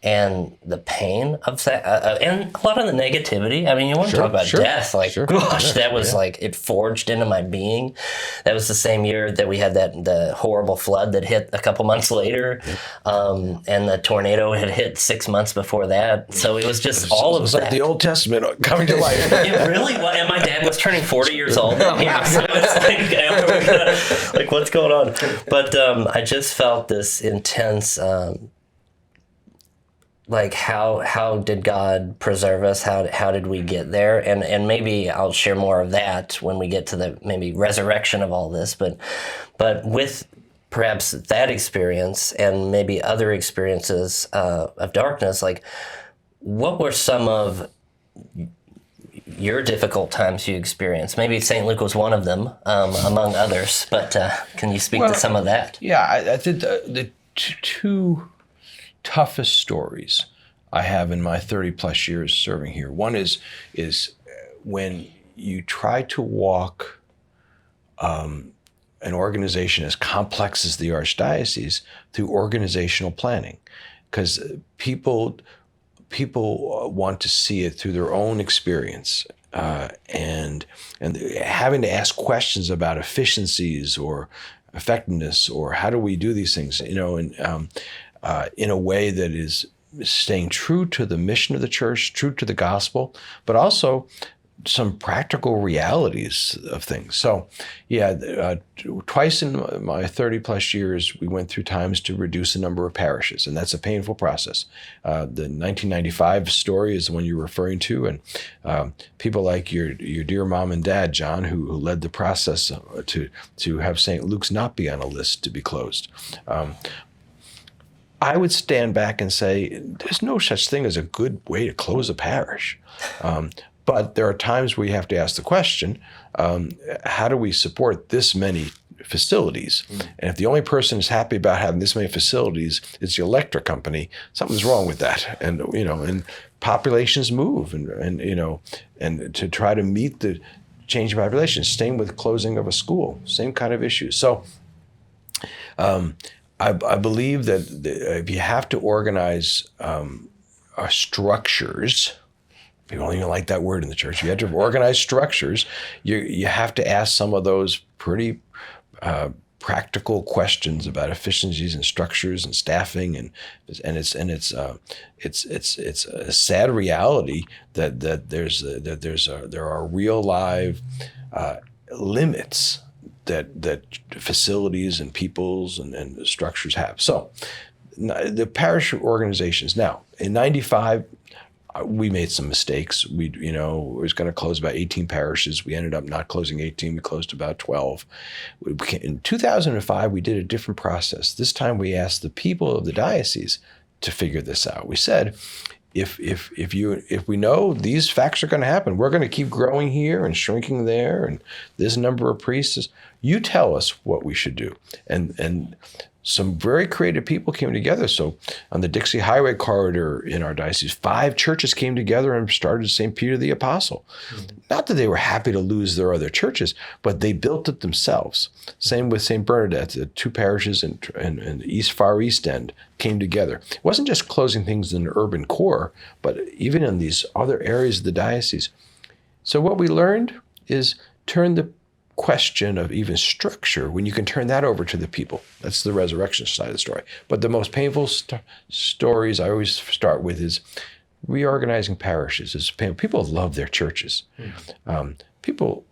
and the pain of that, and a lot of the negativity. I mean, you want to talk about death. Like, gosh, that was like, it forged into my being. That was the same year that we had the horrible flood that hit a couple months later. And the tornado had hit 6 months before that. So it was just all of that. It was like the Old Testament coming to life. It really was. And my dad was turning 40 years old. Yeah, so it's like what's going on? But I just felt this intense, like how did God preserve us? How did we get there? And maybe I'll share more of that when we get to the maybe resurrection of all this. But with perhaps that experience and maybe other experiences of darkness, like what were some of your difficult times you experienced? Maybe St. Luke was one of them, among others, but can you speak to some of that? Yeah, I think the two toughest stories I have in my 30 plus years serving here. One is when you try to walk an organization as complex as the Archdiocese through organizational planning, because people want to see it through their own experience, and having to ask questions about efficiencies or effectiveness or how do we do these things, in a way that is staying true to the mission of the church, true to the gospel, but also some practical realities of things. So, twice in my 30 plus years, we went through times to reduce the number of parishes, and that's a painful process. The 1995 story is the one you're referring to, and people like your dear mom and dad, John, who led the process to have St. Luke's not be on a list to be closed. I would stand back and say, there's no such thing as a good way to close a parish. But there are times where you have to ask the question, how do we support this many facilities? And if the only person who's happy about having this many facilities is the electric company, something's wrong with that. And, and populations move and to try to meet the changing population. Same with closing of a school, same kind of issues. So I believe that if you have to organize our structures, people don't even like that word in the church. You have to organize structures. You have to ask some of those pretty practical questions about efficiencies and structures and staffing, and it's a sad reality that there are real live limits that facilities and peoples and structures have. So the parish organizations now in '95. We made some mistakes. We was going to close about 18 parishes. We ended up not closing 18. We closed about 12. In 2005, we did a different process. This time, we asked the people of the diocese to figure this out. We said, if we know these facts are going to happen, we're going to keep growing here and shrinking there, and this number of priests. You tell us what we should do, and some very creative people came together. So on the Dixie Highway corridor in our diocese, 5 churches came together and started St. Peter the Apostle. Mm-hmm. Not that they were happy to lose their other churches, but they built it themselves. Same with St. Bernadette. The 2 parishes in the Far East End came together. It wasn't just closing things in the urban core, but even in these other areas of the diocese. So what we learned is turn the question of even structure, when you can turn that over to the people. That's the resurrection side of the story. But the most painful stories I always start with is reorganizing parishes. People love their churches. People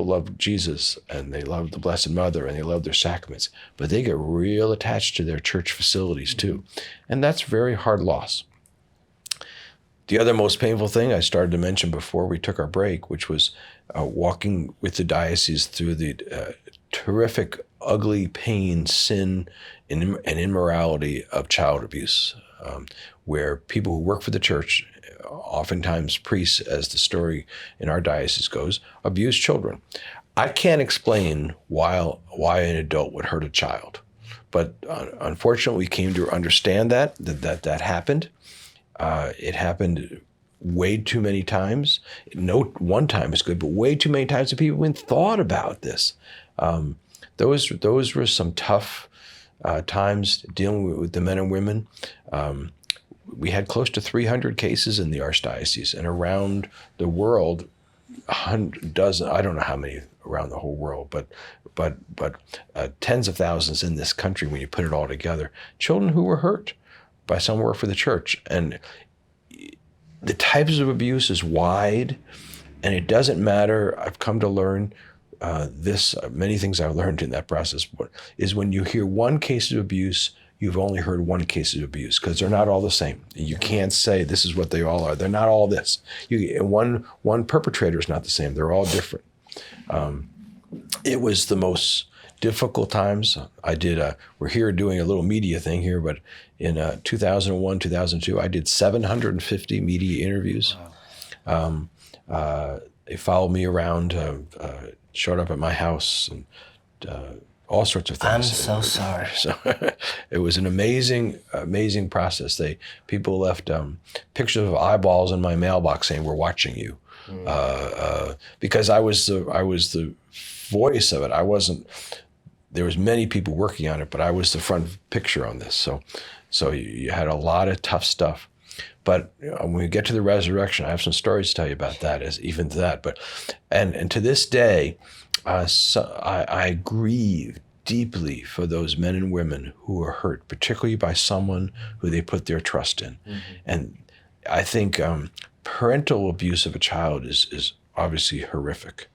love Jesus, and they love the Blessed Mother, and they love their sacraments, but they get real attached to their church facilities too. And that's very hard loss. The other most painful thing I started to mention before we took our break, which was walking with the diocese through the terrific, ugly pain, sin, and immorality of child abuse, where people who work for the church, oftentimes priests, as the story in our diocese goes, abuse children. I can't explain why an adult would hurt a child, but unfortunately, we came to understand that happened. It happened way too many times. No one time is good, but way too many times that people even thought about this. Those were some tough times dealing with the men and women. We had close to 300 cases in the Archdiocese, and around the world, I don't know how many around the whole world, but tens of thousands in this country when you put it all together. Children who were hurt by some work for the church. And the types of abuse is wide, and it doesn't matter. I've come to learn many things I've learned in that process, is when you hear one case of abuse, you've only heard one case of abuse, because they're not all the same. You can't say this is what they all are. They're not all this. One perpetrator is not the same. They're all different. It was the most difficult times. We're here doing a little media thing here, but in 2001, 2002, I did 750 media interviews. Wow. They followed me around, showed up at my house, and all sorts of things. I'm so sorry. So it was an amazing, amazing process. People left pictures of eyeballs in my mailbox saying, "We're watching you," because I was the voice of it. There was many people working on it, but I was the front picture on this. So you had a lot of tough stuff. But when we get to the resurrection, I have some stories to tell you about that, and to this day, I grieve deeply for those men and women who are hurt, particularly by someone who they put their trust in. Mm-hmm. And I think parental abuse of a child is obviously horrific,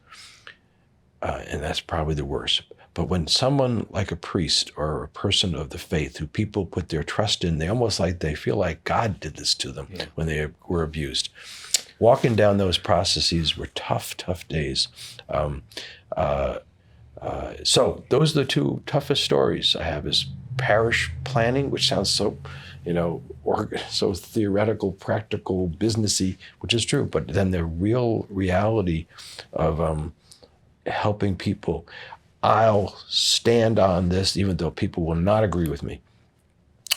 and that's probably the worst. But when someone like a priest or a person of the faith who people put their trust in, they feel like God did this to them when they were abused. Walking down those processes were tough so those are the two toughest stories I have, is parish planning, which sounds so, so theoretical, practical, businessy, which is true, but then the real reality of helping people. I'll stand on this, even though people will not agree with me.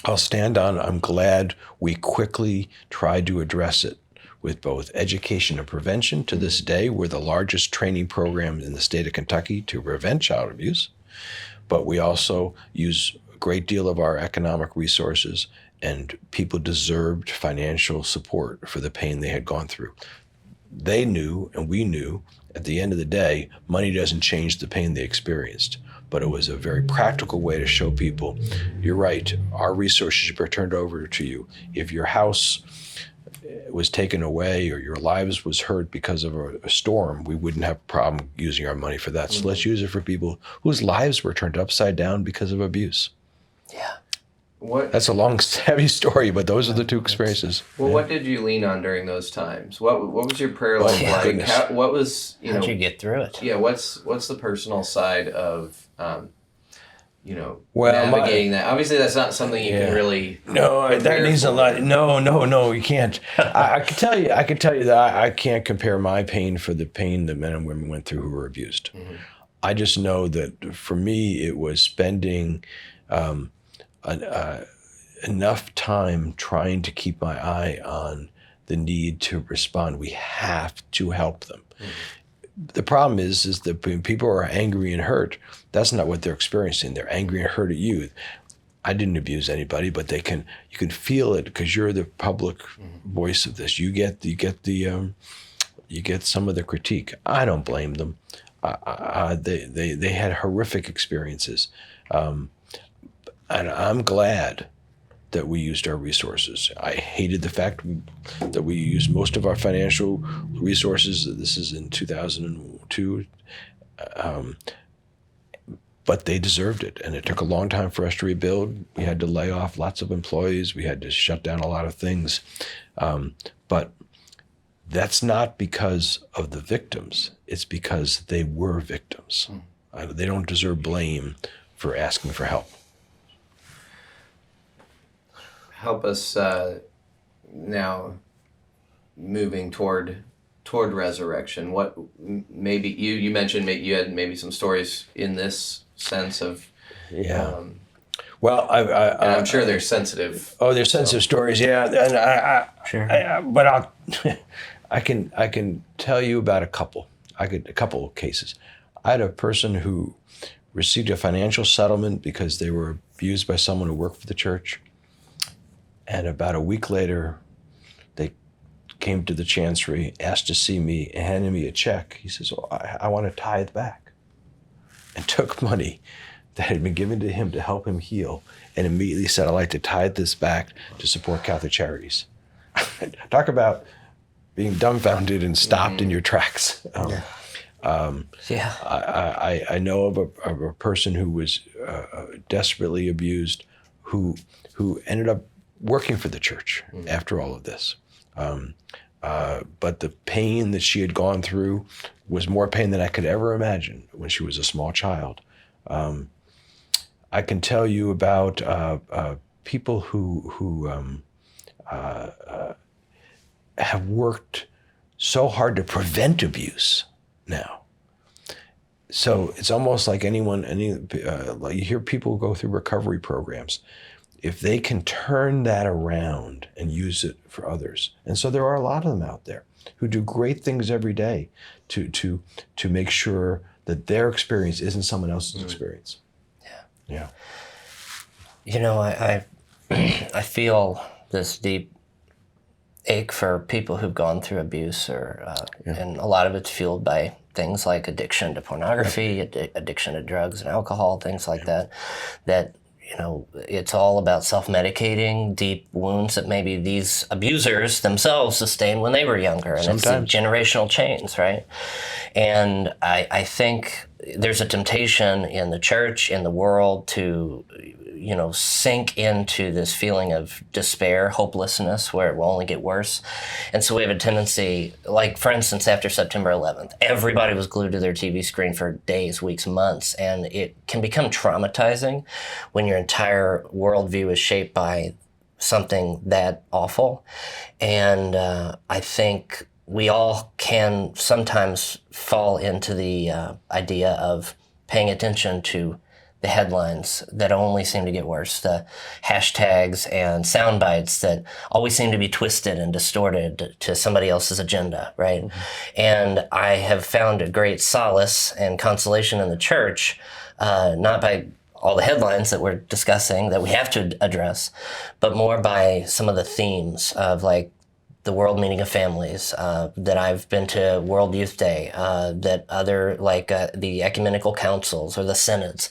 I'll stand on, I'm glad we quickly tried to address it with both education and prevention. To this day, we're the largest training program in the state of Kentucky to prevent child abuse, but we also use a great deal of our economic resources, and people deserved financial support for the pain they had gone through. They knew, and we knew, at the end of the day, money doesn't change the pain they experienced, but it was a very practical way to show people, you're right, our resources were turned over to you. If your house was taken away or your lives was hurt because of a storm, we wouldn't have a problem using our money for that. So let's use it for people whose lives were turned upside down because of abuse. Yeah. That's a long, heavy story, but those are the two experiences. Well, what did you lean on during those times? What was your prayer life like? How'd you get through it? Yeah, what's the personal side of Well, navigating that? Obviously, that's not something you can really. No, that needs a lot. No, you can't. I can tell you that I can't compare my pain for the pain that men and women went through who were abused. Mm-hmm. I just know that for me, it was spending enough time trying to keep my eye on the need to respond. We have to help them. Mm-hmm. The problem is that when people are angry and hurt, that's not what they're experiencing. They're angry and hurt at you. I didn't abuse anybody, but you can feel it because you're the public voice of this. You get some of the critique. I don't blame them. They had horrific experiences, and I'm glad that we used our resources. I hated the fact that we used most of our financial resources. This is in 2002. But they deserved it, and it took a long time for us to rebuild. We had to lay off lots of employees. We had to shut down a lot of things. But that's not because of the victims. It's because they were victims. They don't deserve blame for asking for help. Help us now moving toward resurrection. What maybe you mentioned you had maybe some stories in this sense of well, I'm sure they're sensitive. Oh, they're sensitive stories, yeah. And Sure. But I can tell you about a couple of cases. I had a person who received a financial settlement because they were abused by someone who worked for the church, and about a week later, they came to the chancery, asked to see me, and handed me a check. He says, "Oh, I want to tithe back," and took money that had been given to him to help him heal, and immediately said, "I'd like to tithe this back to support Catholic charities." Talk about being dumbfounded and stopped in your tracks. I know of a person who was desperately abused, who ended up working for the church after all of this. But the pain that she had gone through was more pain than I could ever imagine when she was a small child. I can tell you about people who have worked so hard to prevent abuse now. So it's almost like like you hear people go through recovery programs. If they can turn that around and use it for others. And so there are a lot of them out there who do great things every day to make sure that their experience isn't someone else's experience. Yeah. You know, I feel this deep ache for people who've gone through abuse, and a lot of it's fueled by things like addiction to pornography, addiction to drugs and alcohol, things like that. it's all about self-medicating deep wounds that maybe these abusers themselves sustained when they were younger. And Sometimes. it's the generational chains, right? And I think there's a temptation in the church, in the world, to sink into this feeling of despair, hopelessness, where it will only get worse. And so we have a tendency, like, for instance, after September 11th, everybody was glued to their TV screen for days, weeks, months, and it can become traumatizing when your entire worldview is shaped by something that awful. And I think we all can sometimes fall into the idea of paying attention to the headlines that only seem to get worse, the hashtags and sound bites that always seem to be twisted and distorted to somebody else's agenda, right? Mm-hmm. And I have found a great solace and consolation in the church, not by all the headlines that we're discussing that we have to address, but more by some of the themes of, like, the World Meeting of Families, that I've been to World Youth Day, that other, like the ecumenical councils or the synods.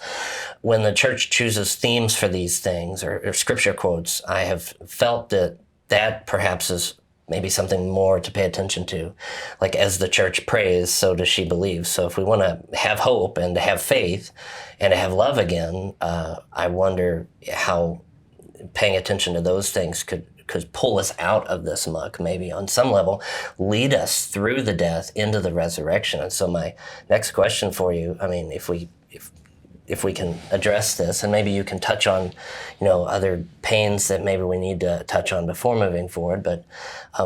When the church chooses themes for these things or scripture quotes, I have felt that perhaps is maybe something more to pay attention to. Like, as the church prays, so does she believe. So if we want to have hope and to have faith and to have love again, I wonder how paying attention to those things could pull us out of this muck, maybe on some level, lead us through the death into the resurrection. And so my next question for you, I mean, if we can address this, and maybe you can touch on, other pains that maybe we need to touch on before moving forward, but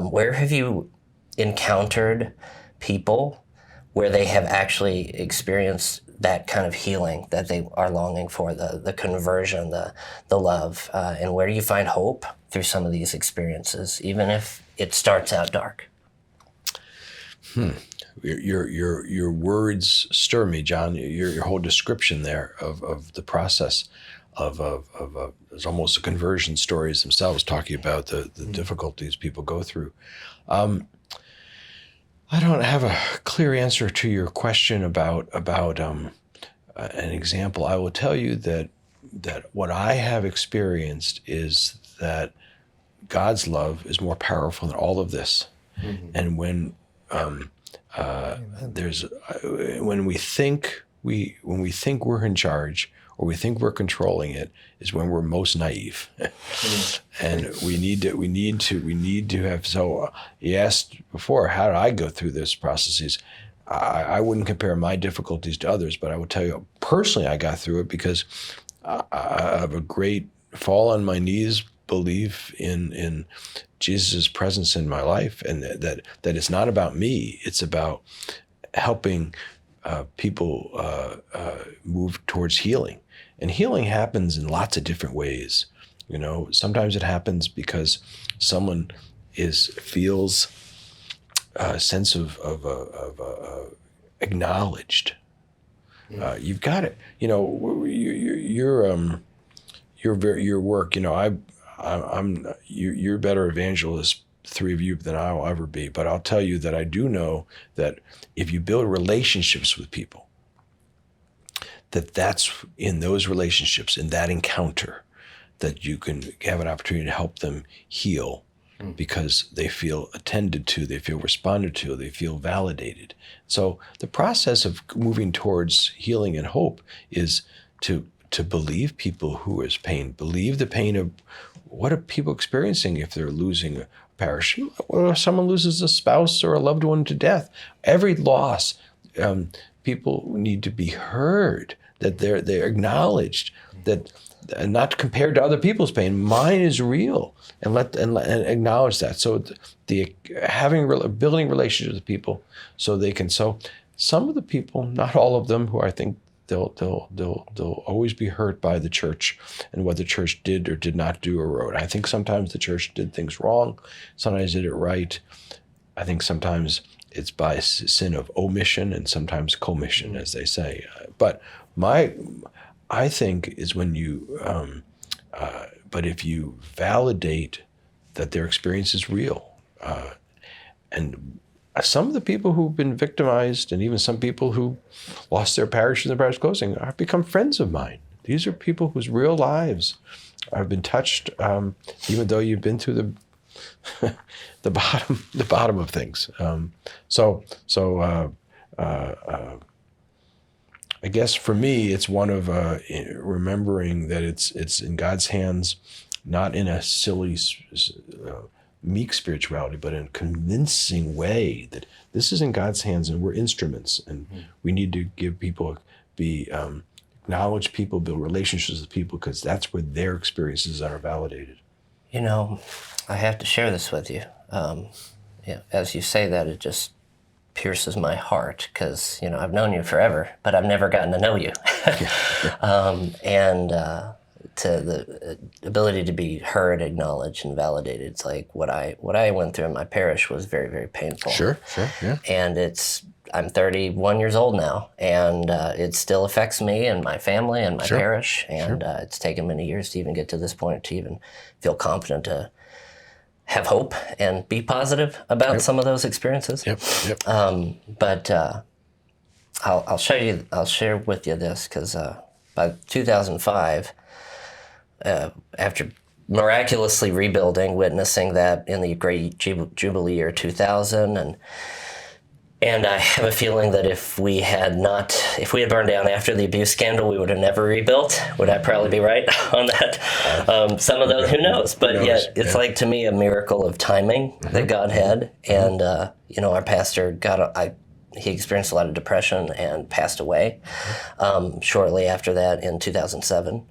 where have you encountered people where they have actually experienced that kind of healing that they are longing for, the conversion, the love, and where do you find hope through some of these experiences, even if it starts out dark? Your words stir me, John. Your whole description there of the process of it's almost the conversion stories themselves, talking about the difficulties people go through. I don't have a clear answer to your question about an example. I will tell you that what I have experienced is that God's love is more powerful than all of this. Mm-hmm. And when when we think we're in charge, or we think we're controlling it, is when we're most naive. And we need to have. So you asked before, how did I go through this processes? I wouldn't compare my difficulties to others, but I will tell you personally, I got through it because I have a great fall on my knees belief in Jesus' presence in my life, and that it's not about me. It's about helping people move towards healing. And healing happens in lots of different ways. Sometimes it happens because someone feels a sense of acknowledged. You've got it. Your work. You're a better evangelist, three of you, than I'll ever be. But I'll tell you that I do know that if you build relationships with people, that's in those relationships, in that encounter, that you can have an opportunity to help them heal, because they feel attended to, they feel responded to, they feel validated. So the process of moving towards healing and hope is to believe people who is pain, believe the pain of what are people experiencing if they're losing a parish, or if someone loses a spouse or a loved one to death. Every loss, people need to be heard, that they're acknowledged, that not compared to other people's pain. Mine is real, and acknowledge that. So building relationships with people, so they can. So some of the people, not all of them, who I think they'll always be hurt by the church and what the church did or did not do or wrote. I think sometimes the church did things wrong, sometimes did it right. I think sometimes it's by sin of omission and sometimes commission, as they say. But I think is when you, but if you validate that their experience is real, and some of the people who've been victimized, and even some people who lost their parish in the parish closing, have become friends of mine. These are people whose real lives have been touched, even though you've been through the bottom of things. I guess for me, it's one of remembering that it's in God's hands, not in a silly, meek spirituality, but in a convincing way that this is in God's hands and we're instruments, and we need to give people, acknowledge people, build relationships with people, because that's where their experiences are validated. You know, I have to share this with you. As you say that, it just pierces my heart, because I've known you forever, but I've never gotten to know you. To the ability to be heard, acknowledged, and validated. It's like what I went through in my parish was very, very painful. Sure, yeah. And I'm 31 years old now, and it still affects me and my family and my parish. And it's taken many years to even get to this point, to even feel confident to have hope and be positive about some of those experiences. Yep. But I'll share with you this, because by 2005, after miraculously rebuilding, witnessing that in the great Jubilee year 2000, and I have a feeling that if we had burned down after the abuse scandal, we would have never rebuilt. Would I probably be right on that? Some of those, who knows? But yet, it's like, to me, a miracle of timing that God had. And our pastor he experienced a lot of depression and passed away shortly after that in 2007.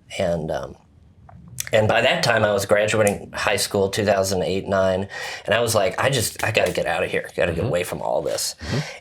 And by that time, I was graduating high school, 2008-09, and I was like, I got to get out of here, got to get away from all this.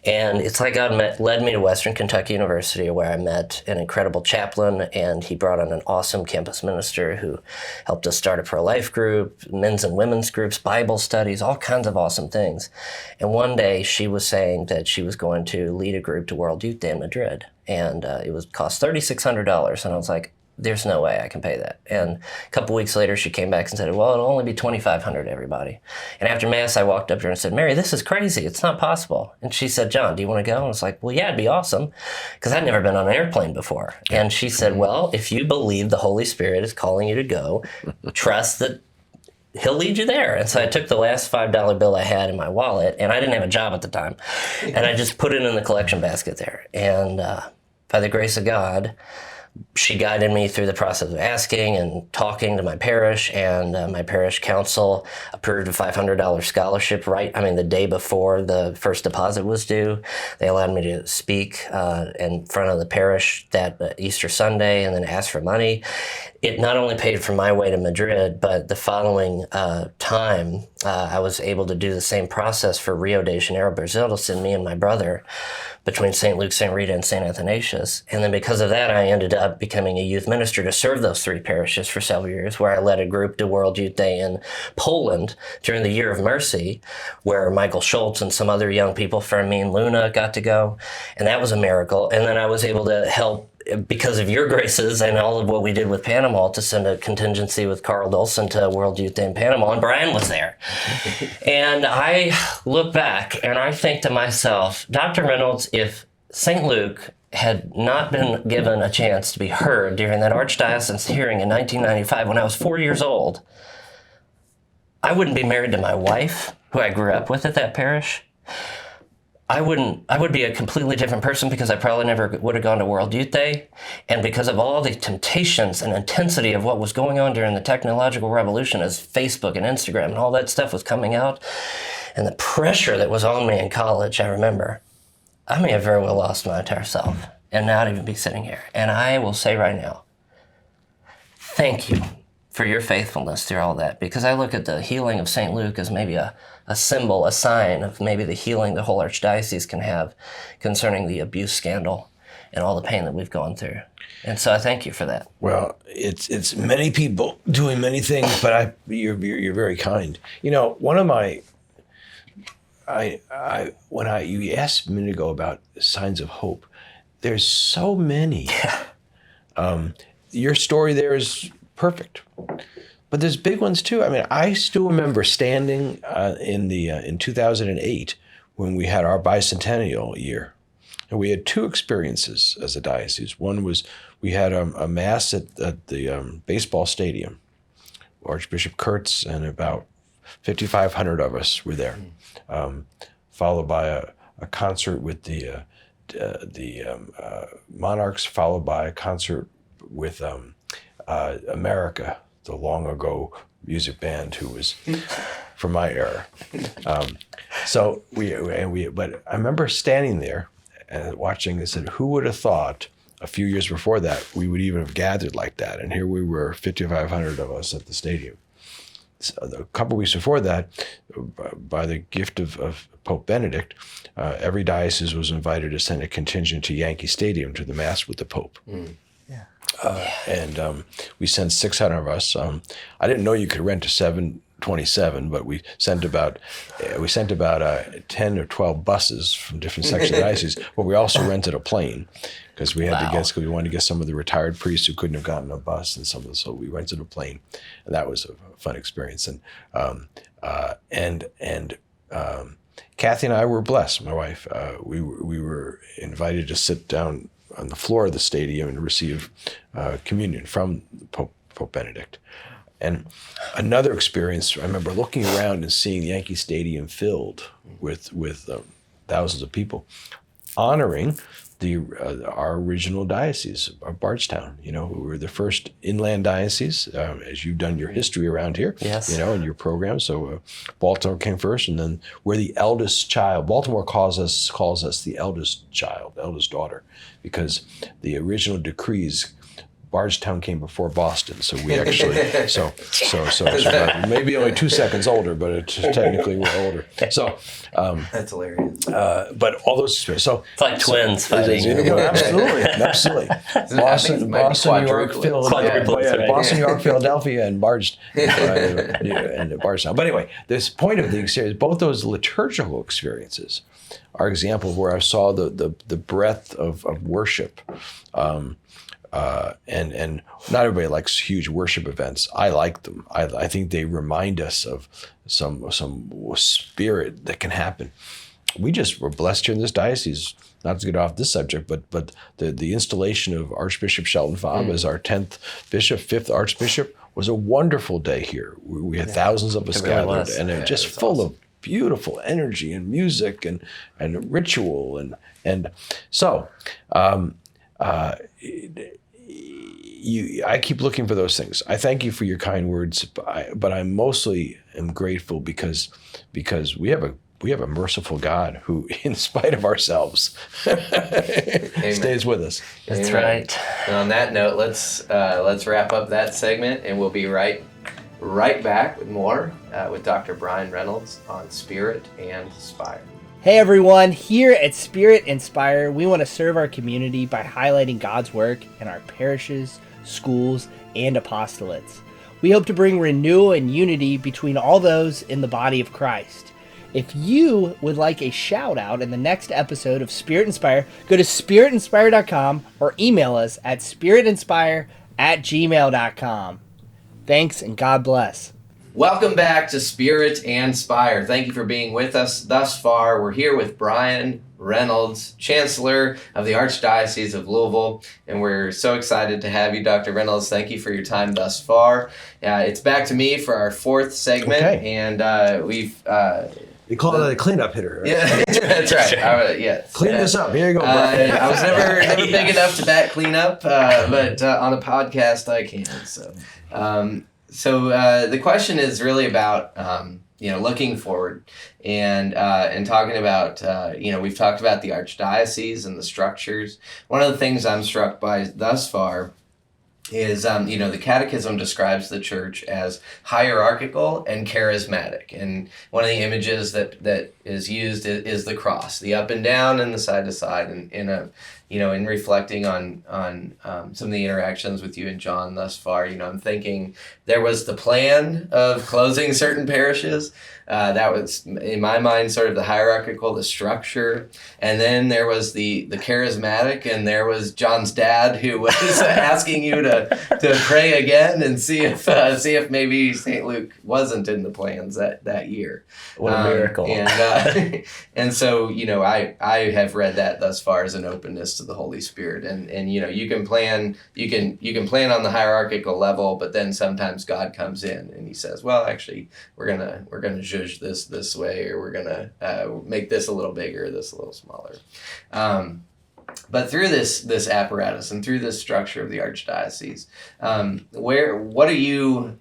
And it's like God led me to Western Kentucky University, where I met an incredible chaplain, and he brought on an awesome campus minister who helped us start a pro-life group, men's and women's groups, Bible studies, all kinds of awesome things. And one day, she was saying that she was going to lead a group to World Youth Day in Madrid, and it would cost $3,600, and I was like, there's no way I can pay that. And a couple weeks later, she came back and said, well, it'll only be $2,500 everybody. And after Mass, I walked up to her and said, Mary, this is crazy. It's not possible. And she said, John, do you want to go? And I was like, well, yeah, it'd be awesome, because I'd never been on an airplane before. And she said, well, if you believe the Holy Spirit is calling you to go, trust that He'll lead you there. And so I took the last $5 bill I had in my wallet, and I didn't have a job at the time, and I just put it in the collection basket there. And by the grace of God, she guided me through the process of asking and talking to my parish, and my parish council approved a $500 scholarship the day before the first deposit was due. They allowed me to speak in front of the parish that Easter Sunday and then ask for money. It not only paid for my way to Madrid, but the following time, I was able to do the same process for Rio de Janeiro, Brazil, to send me and my brother between St. Luke, St. Rita, and St. Athanasius. And then because of that, I ended up becoming a youth minister to serve those three parishes for several years, where I led a group to World Youth Day in Poland during the Year of Mercy, where Michael Schultz and some other young people, Fermin Luna, got to go. And that was a miracle. And then I was able to help, because of your graces and all of what we did with Panama, to send a contingency with Carl Dolson to World Youth Day in Panama, and Bryan was there. And I look back and I think to myself, Dr. Reynolds, if St. Luke had not been given a chance to be heard during that archdiocese hearing in 1995 when I was 4 years old, I wouldn't be married to my wife, who I grew up with at that parish. I would be a completely different person, because I probably never would have gone to World Youth Day. And because of all the temptations and intensity of what was going on during the technological revolution, as Facebook and Instagram and all that stuff was coming out, and the pressure that was on me in college, I remember, I may have very well lost my entire self and not even be sitting here. And I will say right now, thank you for your faithfulness through all that, because I look at the healing of St. Luke as maybe a symbol, a sign of maybe the healing the whole archdiocese can have concerning the abuse scandal and all the pain that we've gone through. And so I thank you for that. Well, it's many people doing many things, but you're very kind. One of my, you asked a minute ago about signs of hope, there's so many. Yeah. Your story there is perfect, but there's big ones too. I still remember standing in 2008 when we had our bicentennial year, And we had two experiences as a diocese. One was we had a mass at the baseball stadium. Archbishop Kurtz and about 5,500 of us were there, followed by a concert with the Monarchs, followed by a concert with America, the long ago music band who was from my era. But I remember standing there and watching this, and who would have thought a few years before that we would even have gathered like that? And here we were, 5,500 of us at the stadium. So a couple of weeks before that, by the gift of Pope Benedict, every diocese was invited to send a contingent to Yankee Stadium to the Mass with the Pope. And we sent 600 of us. I didn't know you could rent a 727, but we sent about 10 or 12 buses from different sections of the diocese. But we also rented a plane because we had because we wanted to get some of the retired priests who couldn't have gotten a bus, and so we rented a plane, and that was a fun experience. And Kathy and I were blessed. My wife, we were invited to sit down on the floor of the stadium and receive communion from Pope Benedict. And another experience, I remember looking around and seeing Yankee Stadium filled with thousands of people, honoring our original diocese of Bardstown. Who were the first inland diocese, as you've done your history around here. Yes. In your program. So Baltimore came first, and then we're the eldest child. Baltimore calls us the eldest child, eldest daughter, because the original decrees, Bardstown came before Boston, so we actually so maybe only 2 seconds older, but technically we're older. So That's hilarious. But all those so It's like twins fighting. absolutely. Boston, New York, Philadelphia, Boston, New York, Philadelphia, and Bardstown. But anyway, this point of the experience, both those liturgical experiences are examples where I saw the breadth of worship. And not everybody likes huge worship events. I like them. I think they remind us of some spirit that can happen. We just were blessed here in this diocese, not to get off this subject, but the installation of Archbishop Shelton Fabre as our 10th bishop, 5th archbishop, was a wonderful day here. We had thousands of us gathered, and it just full of beautiful energy and music and ritual and so. I keep looking for those things. I thank you for your kind words, but I mostly am grateful because we have a merciful God who, in spite of ourselves, stays with us. That's right. And on that note, let's wrap up that segment, and we'll be right back with more with Dr. Bryan Reynolds on Spirit and Spire. Hey everyone, here at Spirit Spire, we want to serve our community by highlighting God's work in our parishes, schools, and apostolates. We hope to bring renewal and unity between all those in the body of Christ. If you would like a shout out in the next episode of Spirit Spire, go to spiritinspire.com or email us at spiritinspire@gmail.com. Thanks and God bless. Welcome back to Spirit and Spire. Thank you for being with us thus far. We're here with Bryan Reynolds, Chancellor of the Archdiocese of Louisville, and we're so excited to have you, Dr. Reynolds. Thank you for your time thus far. It's back to me for our fourth segment, and we've... You call it a cleanup hitter, right? Yeah, that's right. Yes. Clean this up. Here you go, Bryan. I was never big enough to bat cleanup, but on a podcast I can, so... So the question is really about looking forward and talking about we've talked about the archdiocese and the structures. One of the things I'm struck by thus far is the Catechism describes the church as hierarchical and charismatic, and one of the images that is used is the cross, the up and down and the side to side, in in reflecting on some of the interactions with you and John thus far, I'm thinking there was the plan of closing certain parishes. That was, in my mind, sort of the hierarchical, the structure. And then there was the charismatic, and there was John's dad who was asking you to pray again and see if maybe St. Luke wasn't in the plans that year. What a miracle. And so, I have read that thus far as an openness to the Holy Spirit. And you can plan on the hierarchical level, but then sometimes God comes in and he says, well, actually, we're gonna judge this way, or we're gonna make this a little bigger, this a little smaller. But through this apparatus and through this structure of the archdiocese, what are you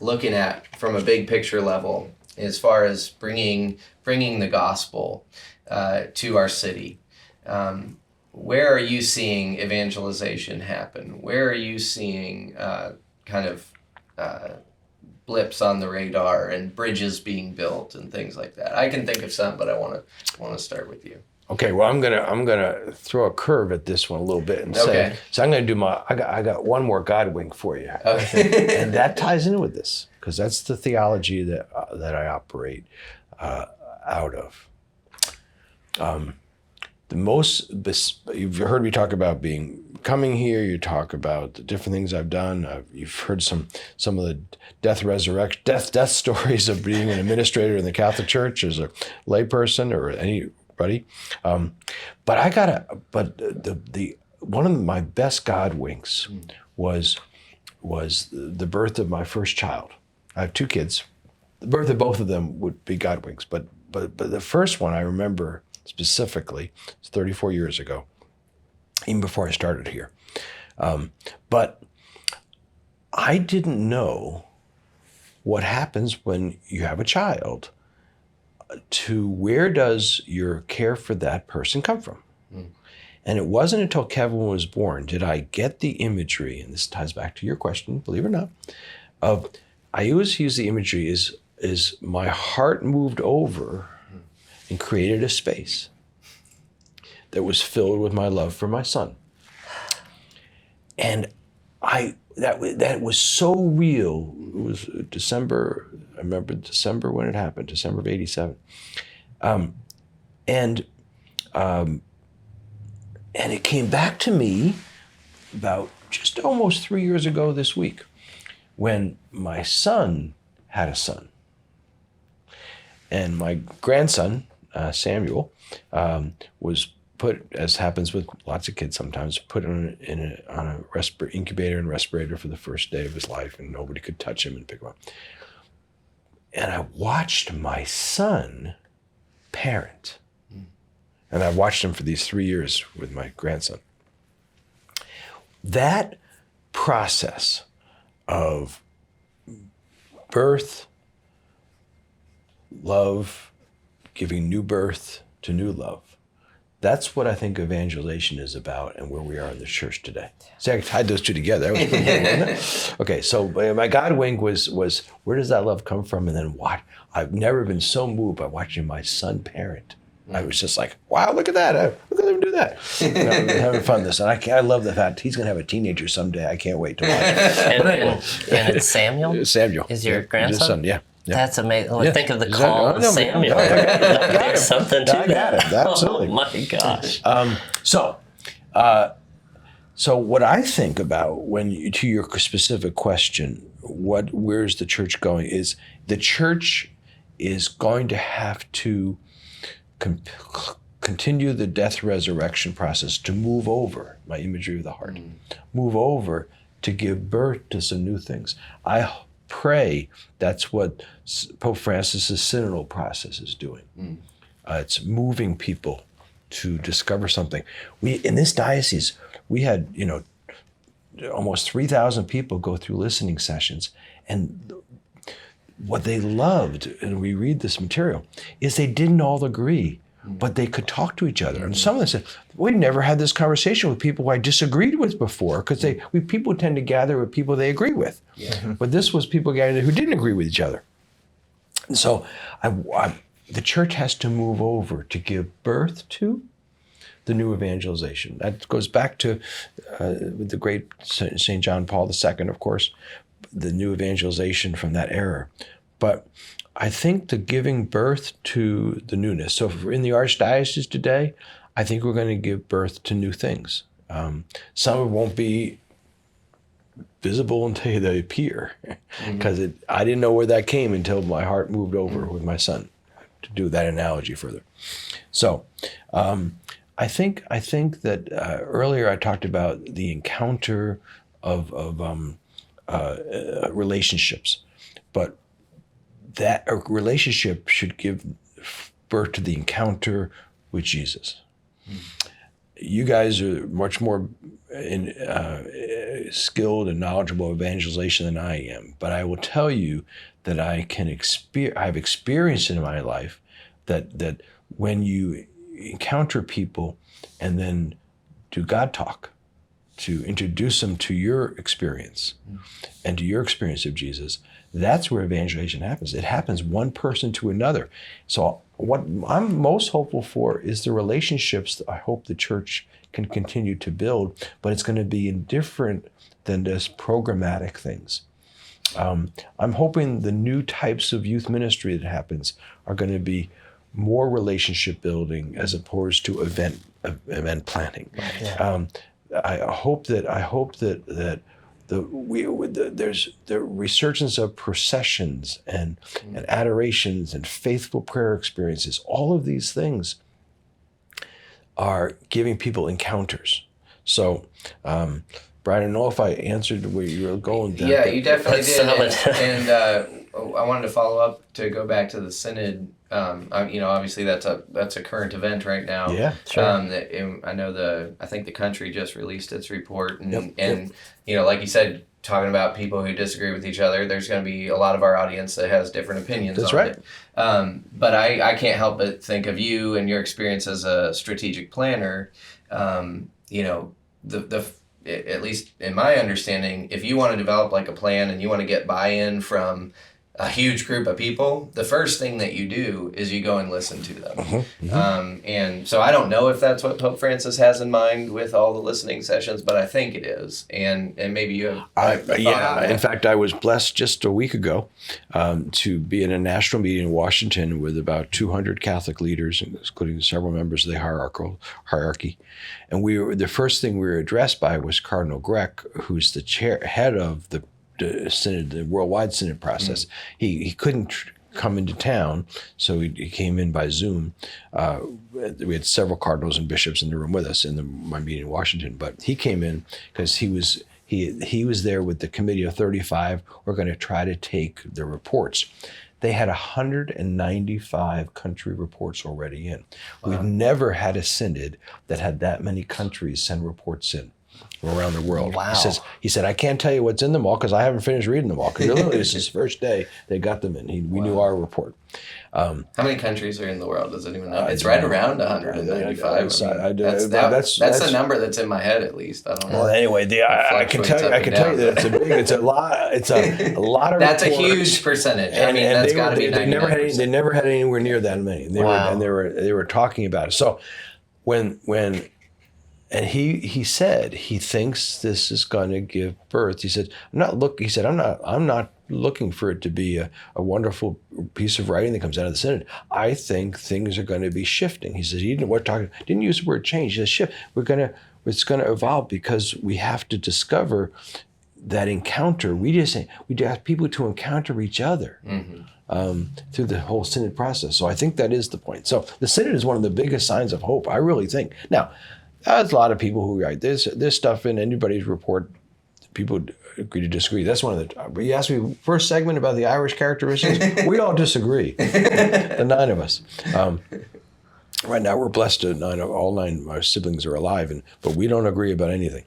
looking at from a big picture level as far as bringing the gospel to our city? Where are you seeing evangelization happen? Where are you seeing blips on the radar and bridges being built and things like that? I can think of some, but I want to start with you. Okay, well, I'm gonna throw a curve at this one a little bit and say, so I'm gonna do I got one more God wink for you, and that ties in with this because that's the theology that I operate out of. You've heard me talk about coming here. You talk about the different things I've done. You've heard some of the death stories of being an administrator in the Catholic Church as a layperson or anybody. One of my best God winks was the birth of my first child. I have 2 kids. The birth of both of them would be God winks, but the first one I remember specifically, it's 34 years ago, even before I started here. But I didn't know what happens when you have a child to where does your care for that person come from? And it wasn't until Kevin was born did I get the imagery, and this ties back to your question, believe it or not, I always use the imagery is my heart moved over and created a space that was filled with my love for my son. And that was so real. It was December, I remember December when it happened, December of 87. And it came back to me about just almost 3 years ago this week when my son had a son. And my grandson, Samuel, was put, as happens with lots of kids sometimes, put on a incubator and respirator for the first day of his life, and nobody could touch him and pick him up. And I watched my son parent. And I watched him for these 3 years with my grandson. That process of birth, love, giving new birth to new love, that's what I think evangelization is about and where we are in the church today. See, I tied those two together. That was pretty good, wasn't it? Okay, so my God wink was where does that love come from? And then what? I've never been so moved by watching my son parent. I was just like, wow, look at that. Look at them do that. I'm having fun with this. And I love the fact he's going to have a teenager someday. I can't wait to watch it. And it's Samuel? Samuel. Is your grandson? His son, yeah. That's amazing. Well, think of the call to Samuel. There's something to that. Got it. Absolutely. Oh, my gosh. So what I think about to your specific question, where's the church going, is the church is going to have to continue the death resurrection process to move over, my imagery of the heart, move over to give birth to some new things. I pray that's what Pope Francis's synodal process is doing. It's moving people to discover something. In this diocese, we had almost 3,000 people go through listening sessions, and what they loved, and we read this material, is they didn't all agree, but they could talk to each other. And some of them said, we never had this conversation with people who I disagreed with before, because people tend to gather with people they agree with. Yeah. But this was people gathered who didn't agree with each other. And so the church has to move over to give birth to the new evangelization. That goes back to the great St. John Paul II, of course, the new evangelization from that era. But I think the giving birth to the newness. So if we're in the Archdiocese today, I think we're going to give birth to new things. Some won't be visible until they appear, because I didn't know where that came until my heart moved over with my son, to do that analogy further. So I think that earlier I talked about the encounter of relationships, but that a relationship should give birth to the encounter with Jesus. You guys are much more skilled and knowledgeable evangelization than I am, but I will tell you that I've experienced in my life that when you encounter people and then do God talk, to introduce them to your experience and to your experience of Jesus, that's where evangelization happens. It happens one person to another. So what I'm most hopeful for is the relationships that I hope the church can continue to build, but it's going to be different than just programmatic things. I'm hoping the new types of youth ministry that happens are going to be more relationship building as opposed to event planning. Yeah. I hope that there's the resurgence of processions and adorations and faithful prayer experiences. All of these things are giving people encounters. So, Brian, I don't know if I answered where you were going. Yeah, you definitely did. And I wanted to follow up to go back to the synod. Obviously that's a current event right now. Yeah, sure. I think the country just released its report, and like you said, talking about people who disagree with each other, there's going to be a lot of our audience that has different opinions. That's on right. it. But I can't help but think of you and your experience as a strategic planner. At least in my understanding, if you want to develop like a plan and you want to get buy-in from a huge group of people, the first thing that you do is you go and listen to them. Mm-hmm. And so I don't know if that's what Pope Francis has in mind with all the listening sessions, but I think it is. And maybe you have. In fact, I was blessed just a week ago to be in a national meeting in Washington with about 200 Catholic leaders, including several members of the hierarchy. And the first thing we were addressed by was Cardinal Grech, who's the head of the synod, the worldwide synod process. He couldn't come into town, so he came in by Zoom. We had several cardinals and bishops in the room with us in my meeting in Washington, but he came in because he was there with the committee of 35. We're going to try to take the reports. They had 195 country reports already in. Wow. We've never had a synod that had that many countries send reports in from around the world. Wow. He said, I can't tell you what's in them all because I haven't finished reading them all. Because literally, this is his first day they got them in. We knew our report. How many countries are in the world? Does anyone know? It's right around 195. That's the number that's in my head, at least. I don't know. Well, anyway, I can tell you that it's a lot. It's a lot of. That's reports. A huge percentage. That's got to be 99%. They never had anywhere near that many. They were talking about it. So and he said he thinks this is going to give birth. He said, I'm not looking for it to be a wonderful piece of writing that comes out of the synod. I think things are going to be shifting. He says didn't use the word change. He says shift. It's going to evolve because we have to discover that encounter. We ask people to encounter each other. Mm-hmm. Through the whole synod process. So I think that is the point. So the synod is one of the biggest signs of hope, I really think. Now, there's a lot of people who write this stuff in anybody's report. People agree to disagree. That's one of the. You asked me first segment about the Irish characteristics. We all disagree. The 9 of us. Right now, we're blessed to all 9 of our siblings are alive, but we don't agree about anything.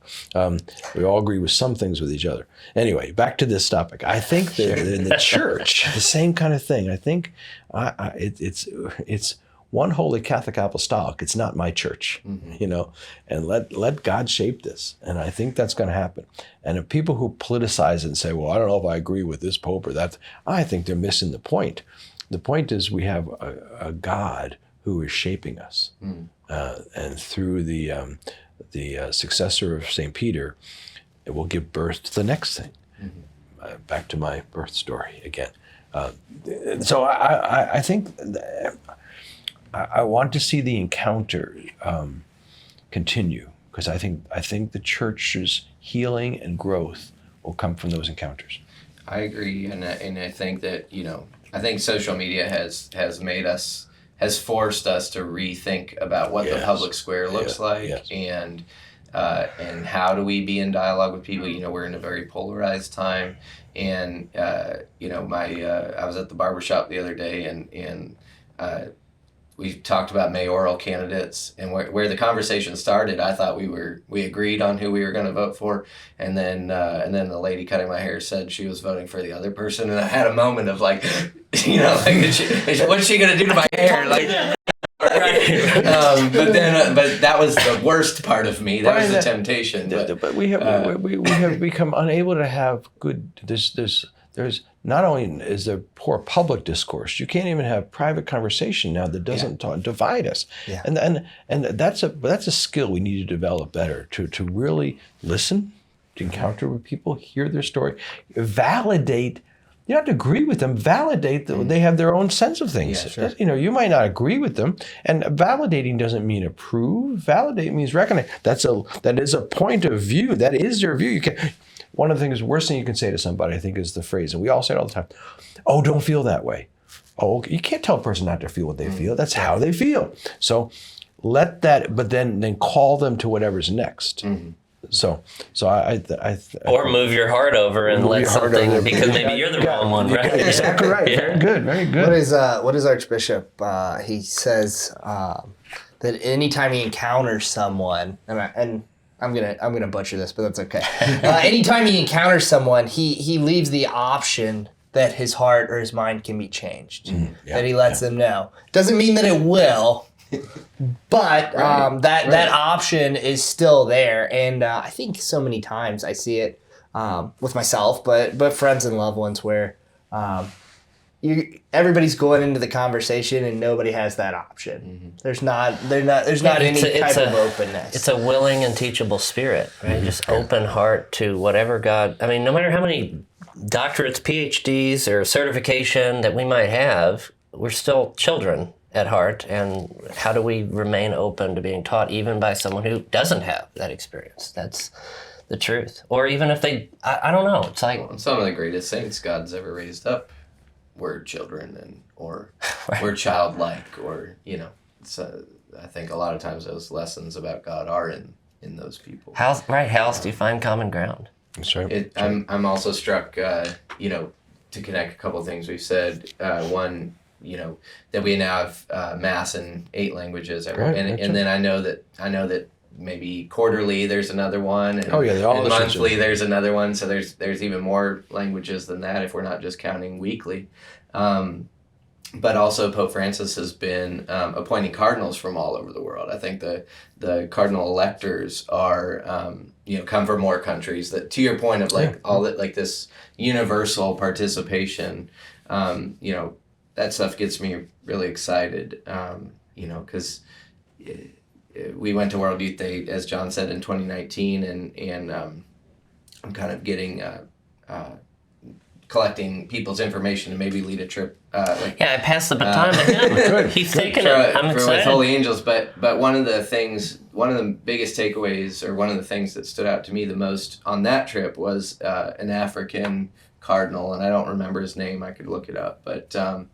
We all agree with some things with each other. Anyway, back to this topic. I think that in the church, the same kind of thing. I think it's one holy Catholic apostolic. It's not my church, and let God shape this. And I think that's going to happen. And if people who politicize it and say, well, I don't know if I agree with this pope or that, I think they're missing the point. The point is we have a God who is shaping us. And through the successor of St. Peter, it will give birth to the next thing. Back to my birth story again. So I think I want to see the encounter continue, because I think the church's healing and growth will come from those encounters. I agree, and I think that I think social media has forced us to rethink about what the public square looks like, and how do we be in dialogue with people. We're in a very polarized time, and I was at the barbershop the other day, and we talked about mayoral candidates, and where the conversation started, I thought we agreed on who we were going to vote for, and then the lady cutting my hair said she was voting for the other person, and I had a moment of like, what's she going to do to my hair? Like, but that was the worst part of me. That was the temptation. But we have become unable to have good. There's not only is there poor public discourse, you can't even have private conversation now that doesn't divide us. Yeah. And that's a skill we need to develop better, to really listen, to encounter with people, hear their story, validate. You don't have to agree with them. Validate that they have their own sense of things. Yeah, sure. You might not agree with them, and validating doesn't mean approve. Validate means recognize. That is a point of view. That is your view. One of the things, worst thing you can say to somebody, I think, is the phrase, and we all say it all the time, "Oh, don't feel that way." Oh, you can't tell a person not to feel what they feel. That's how they feel. So let that, but then call them to whatever's next. So I or move your heart over and let something, because maybe you're the wrong one, right? Exactly right. Very good. Very good. What is Archbishop? He says that anytime he encounters someone, and I'm gonna butcher this, but that's okay. Anytime he encounters someone, he leaves the option that his heart or his mind can be changed. That he lets them know. Doesn't mean that it will. But that option is still there, and I think so many times I see it with myself, but friends and loved ones, where everybody's going into the conversation and nobody has that option. There's not any type of openness. It's a willing and teachable spirit, right? Just open heart to whatever God. I mean, no matter how many doctorates, PhDs, or certification that we might have, we're still children at heart, and how do we remain open to being taught even by someone who doesn't have that experience? That's the truth. Or even if they, I don't know, it's like... Some of the greatest saints God's ever raised up were children, or were childlike, or, so I think a lot of times those lessons about God are in those people. How else do you find common ground? That's right. I'm also struck, to connect a couple of things we've said. One, that we now have Mass in 8 languages, and then I know that maybe quarterly there's another one, and, and monthly there's another one. So there's even more languages than that if we're not just counting weekly. But also Pope Francis has been appointing cardinals from all over the world. I think the cardinal electors are come from more countries. That, to your point of all that, like this universal participation, that stuff gets me really excited, because we went to World Youth Day, as John said, in 2019, and I'm kind of getting collecting people's information to maybe lead a trip. I passed the baton to him. He's taking it. I'm excited. With Holy Angels, but one of the biggest takeaways, or one of the things that stood out to me the most on that trip, was an African cardinal, and I don't remember his name. I could look it up, but I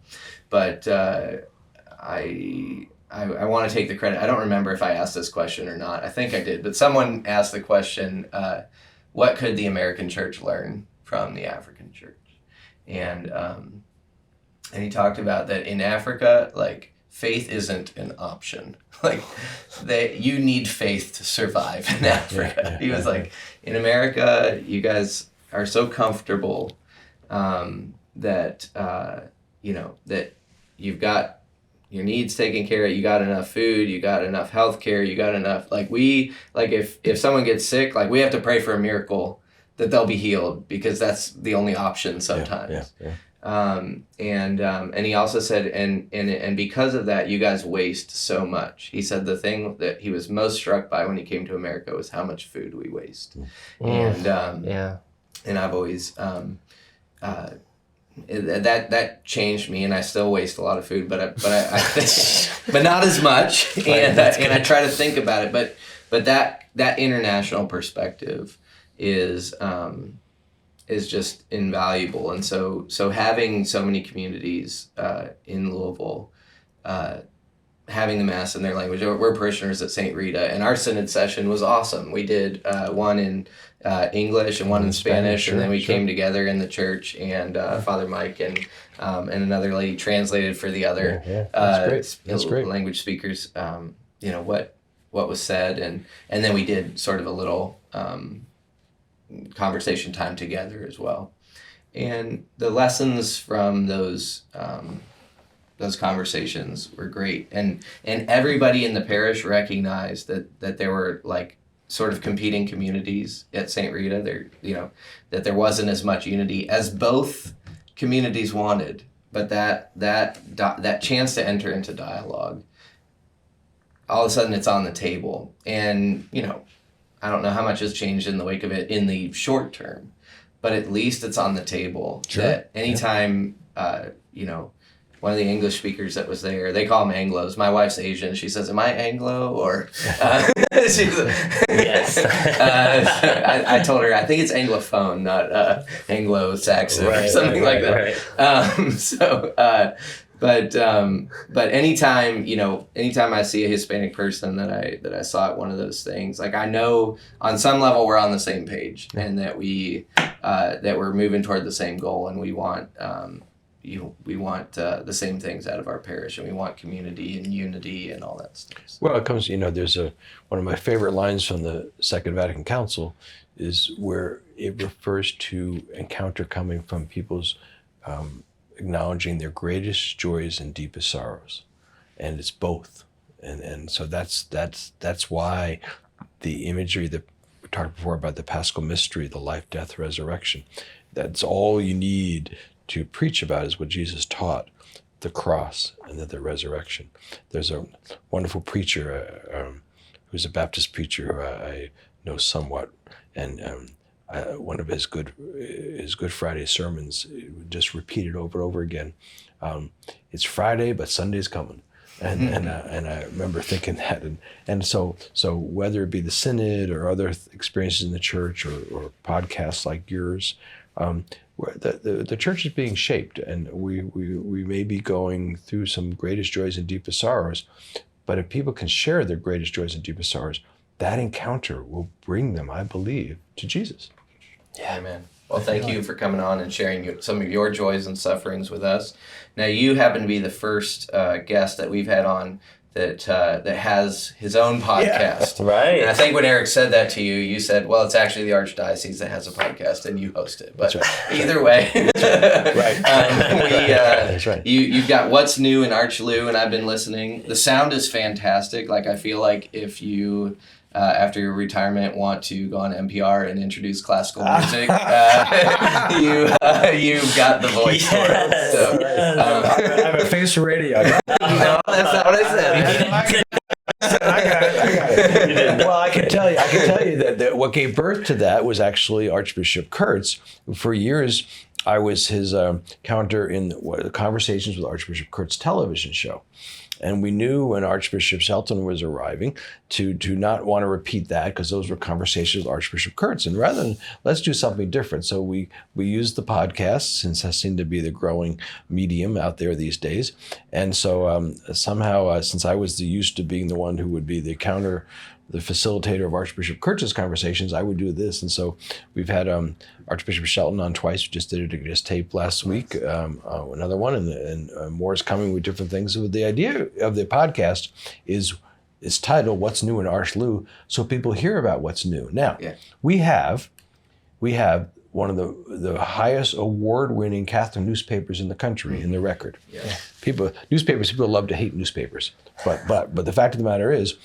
want to take the credit. I don't remember if I asked this question or not. I think I did, but someone asked the question, what could the American church learn from the African church? And he talked about that in Africa, like, faith isn't an option. Like, you need faith to survive in Africa. He was like, in America, you guys are so comfortable that that you've got your needs taken care of, you got enough food, you got enough health care, you got enough, if someone gets sick, we have to pray for a miracle that they'll be healed, because that's the only option sometimes. And he also said, and because of that, you guys waste so much. He said the thing that he was most struck by when he came to America was how much food we waste. And I've always that changed me, and I still waste a lot of food, but but not as much. And I try to think about it, but that international perspective is just invaluable. And so having so many communities in Louisville, having the Mass in their language. We're parishioners at St. Rita, and our Synod session was awesome. We did one in English and one in Spanish, and then we came together in the church, and Father Mike and another lady translated for the other That's great. language speakers, what was said, and then we did sort of a little conversation time together as well. And the lessons from those conversations were great, and everybody in the parish recognized that there were like sort of competing communities at St. Rita. That there wasn't as much unity as both communities wanted, but that chance to enter into dialogue, all of a sudden it's on the table. And I don't know how much has changed in the wake of it in the short term, but at least it's on the table. Sure. That anytime one of the English speakers that was there, they call them Anglos. My wife's Asian. She says, "Am I Anglo?" Or yes. I told her I think it's Anglophone, not Anglo-Saxon or something like that. Right. But anytime I see a Hispanic person that I saw at one of those things, like I know on some level we're on the same page, and that we're moving toward the same goal, and we want the same things out of our parish, and we want community and unity and all that stuff. Well, it comes, there's one of my favorite lines from the Second Vatican Council is where it refers to encounter coming from people's acknowledging their greatest joys and deepest sorrows, and it's both, and so that's why the imagery that we talked before about the Paschal mystery, the life, death, resurrection, that's all you need to preach about is what Jesus taught, the cross and then the resurrection. There's a wonderful preacher who's a Baptist preacher who I know somewhat, and one of his Good Friday sermons just repeated over and over again. It's Friday, but Sunday's coming. And I remember thinking that, and so whether it be the Synod or other experiences in the church or podcasts like yours, the church is being shaped, and we may be going through some greatest joys and deepest sorrows, but if people can share their greatest joys and deepest sorrows, that encounter will bring them, I believe, to Jesus. Yeah, amen. Well, thank you for coming on and sharing some of your joys and sufferings with us. Now, you happen to be the first guest that we've had on that has his own podcast. Yeah, right. And I think when Eric said that to you, you said, well, it's actually the Archdiocese that has a podcast and you host it. But either way, right. That's right. You've got What's New in Archlou, and I've been listening. The sound is fantastic. Like, I feel like if you... after your retirement, want to go on NPR and introduce classical music, you've got the voice for it. So, I have a face for radio. No, that's not what I said. I got it. Well, I can tell you that what gave birth to that was actually Archbishop Kurtz. For years, I was his counter in the Conversations with Archbishop Kurtz television show. And we knew when Archbishop Shelton was arriving to not want to repeat that, because those were conversations with Archbishop Kurtz. And rather than, let's do something different. So we used the podcast, since that seemed to be the growing medium out there these days. And so somehow, since I was used to being the one who would be the facilitator of Archbishop Kurtz's conversations, I would do this. And so we've had Archbishop Shelton on twice. We just did it, taped last week, another one, and more is coming with different things. So the idea of the podcast is titled What's New in Archlou, so people hear about what's new. Now, we have one of the highest award-winning Catholic newspapers in the country, in the Record. Yeah. People love to hate newspapers, but the fact of the matter is,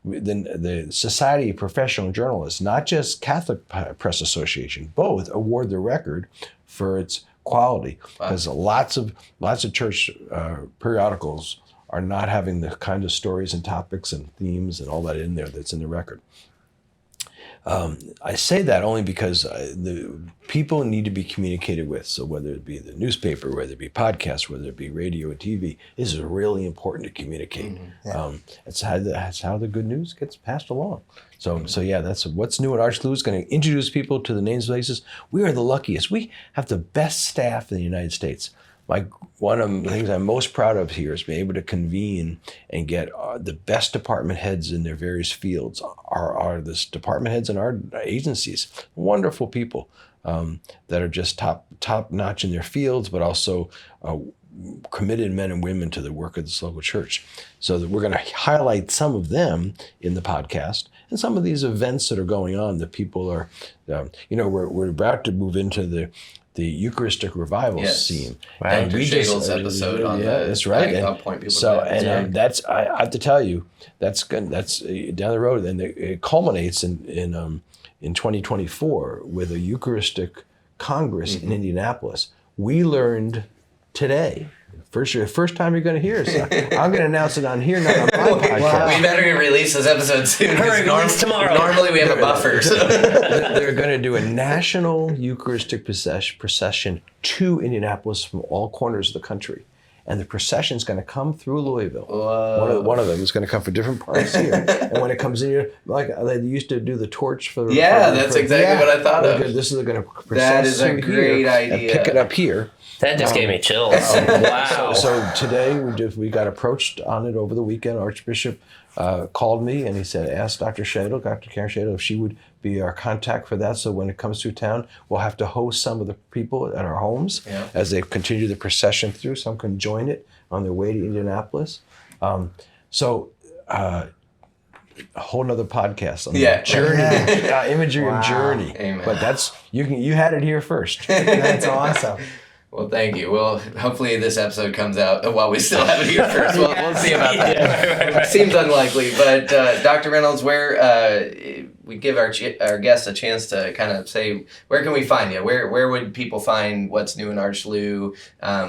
the Society of Professional Journalists, not just Catholic Press Association, both award the Record for its quality, because lots of church periodicals are not having the kind of stories and topics and themes and all that in there that's in the record. I say that only because the people need to be communicated with. So whether it be the newspaper, whether it be podcasts, whether it be radio and TV, this is really important to communicate. That's how the good news gets passed along. So yeah, that's what's new at ArchLou is going to introduce people to the names of places. We are the luckiest. We have the best staff in the United States. One of the things I'm most proud of here is being able to convene and get the best department heads in their various fields. Are the department heads in our agencies, wonderful people that are just top notch in their fields, but also committed men and women to the work of this local church. So that we're going to highlight some of them in the podcast and some of these events that are going on that people are, we're about to move into the Eucharistic revival scene. Right. And we just episode on that's right. I'll point people so, to that. And that's, I have to tell you, that's down the road, and it culminates in 2024 with a Eucharistic Congress in Indianapolis. We learned today. First time you're going to hear us. I'm going to announce it on here, not on my podcast. We better release this episode soon. Tomorrow. Normally we have a buffer. So. They're going to do a national Eucharistic procession to Indianapolis from all corners of the country. And the procession is going to come through Louisville. One of them is going to come from different parts here. And when it comes in here, like they used to do the torch for the... that's exactly what I thought of. This is going to process that is a great idea. And pick it up here. That just gave me chills. Wow. So today we got approached on it over the weekend. Archbishop called me and he said, ask Dr. Karen Shadle, if she would be our contact for that. So when it comes through town, we'll have to host some of the people at our homes as they continue the procession through. Some can join it on their way to Indianapolis. A whole nother podcast on the journey, imagery of journey. Amen. But that's you had it here first. That's awesome. Well, thank you. Well, hopefully this episode comes out while we still have it here first. We'll see about that. Seems unlikely, but Dr. Reynolds, where we give our guests a chance to kind of say, where can we find you? Where would people find what's new in ArchLou?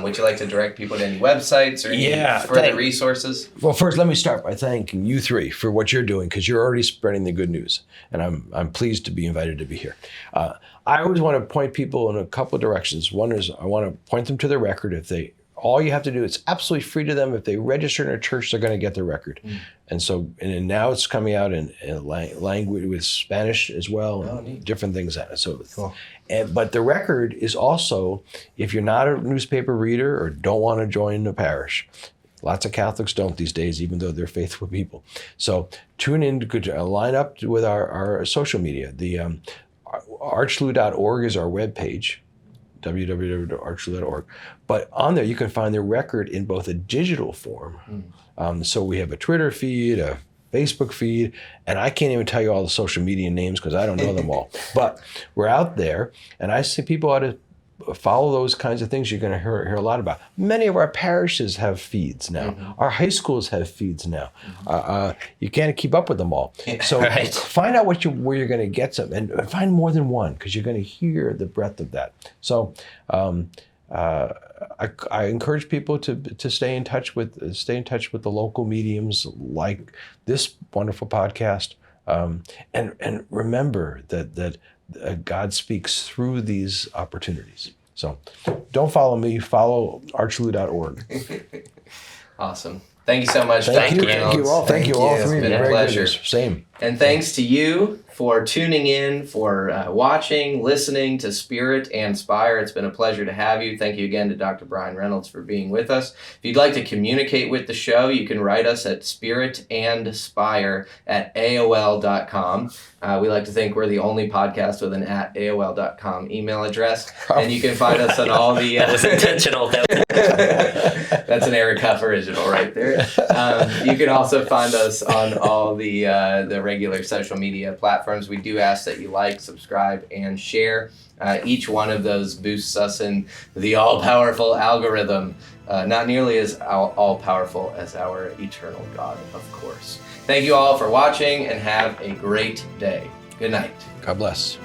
Would you like to direct people to any websites or any further resources? Well, first, let me start by thanking you three for what you're doing, because you're already spreading the good news, and I'm pleased to be invited to be here. I always want to point people in a couple of directions. One is I want to point them to the record. All you have to do, it's absolutely free to them. If they register in a church, they're going to get the record. And so, and now it's coming out in language with Spanish as well, different things. So, cool. But the record is also, if you're not a newspaper reader or don't want to join the parish, lots of Catholics don't these days, even though they're faithful people. So tune in to line up with our social media. The archlou.org is our webpage, www.archlou.org. But on there, you can find the record in both a digital form. So we have a Twitter feed, a Facebook feed, and I can't even tell you all the social media names because I don't know them all. But we're out there, and I see people ought to follow those kinds of things you're going to hear a lot about. Many of our parishes have feeds now. Our high schools have feeds now. You can't keep up with them all. So find out where you're going to get some, and find more than one, because you're going to hear the breadth of that. So I encourage people to stay in touch with the local mediums like this wonderful podcast, and remember that God speaks through these opportunities. So don't follow me, follow archlou.org. Awesome. Thank you so much. Thank you all. Thank you all three. It's been a pleasure. Same. And thanks to you for tuning in, for watching, listening to Spirit and Spire. It's been a pleasure to have you. Thank you again to Dr. Bryan Reynolds for being with us. If you'd like to communicate with the show, you can write us at spiritandspire@aol.com. We like to think we're the only podcast with an @aol.com email address. And you can find us on all the... That was intentional. That's an Erik Huff original right there. You can also find us on all the regular social media platforms. We do ask that you like, subscribe, and share. Each one of those boosts us in the all-powerful algorithm. Not nearly as all-powerful as our eternal God, of course. Thank you all for watching, and have a great day. Good night. God bless.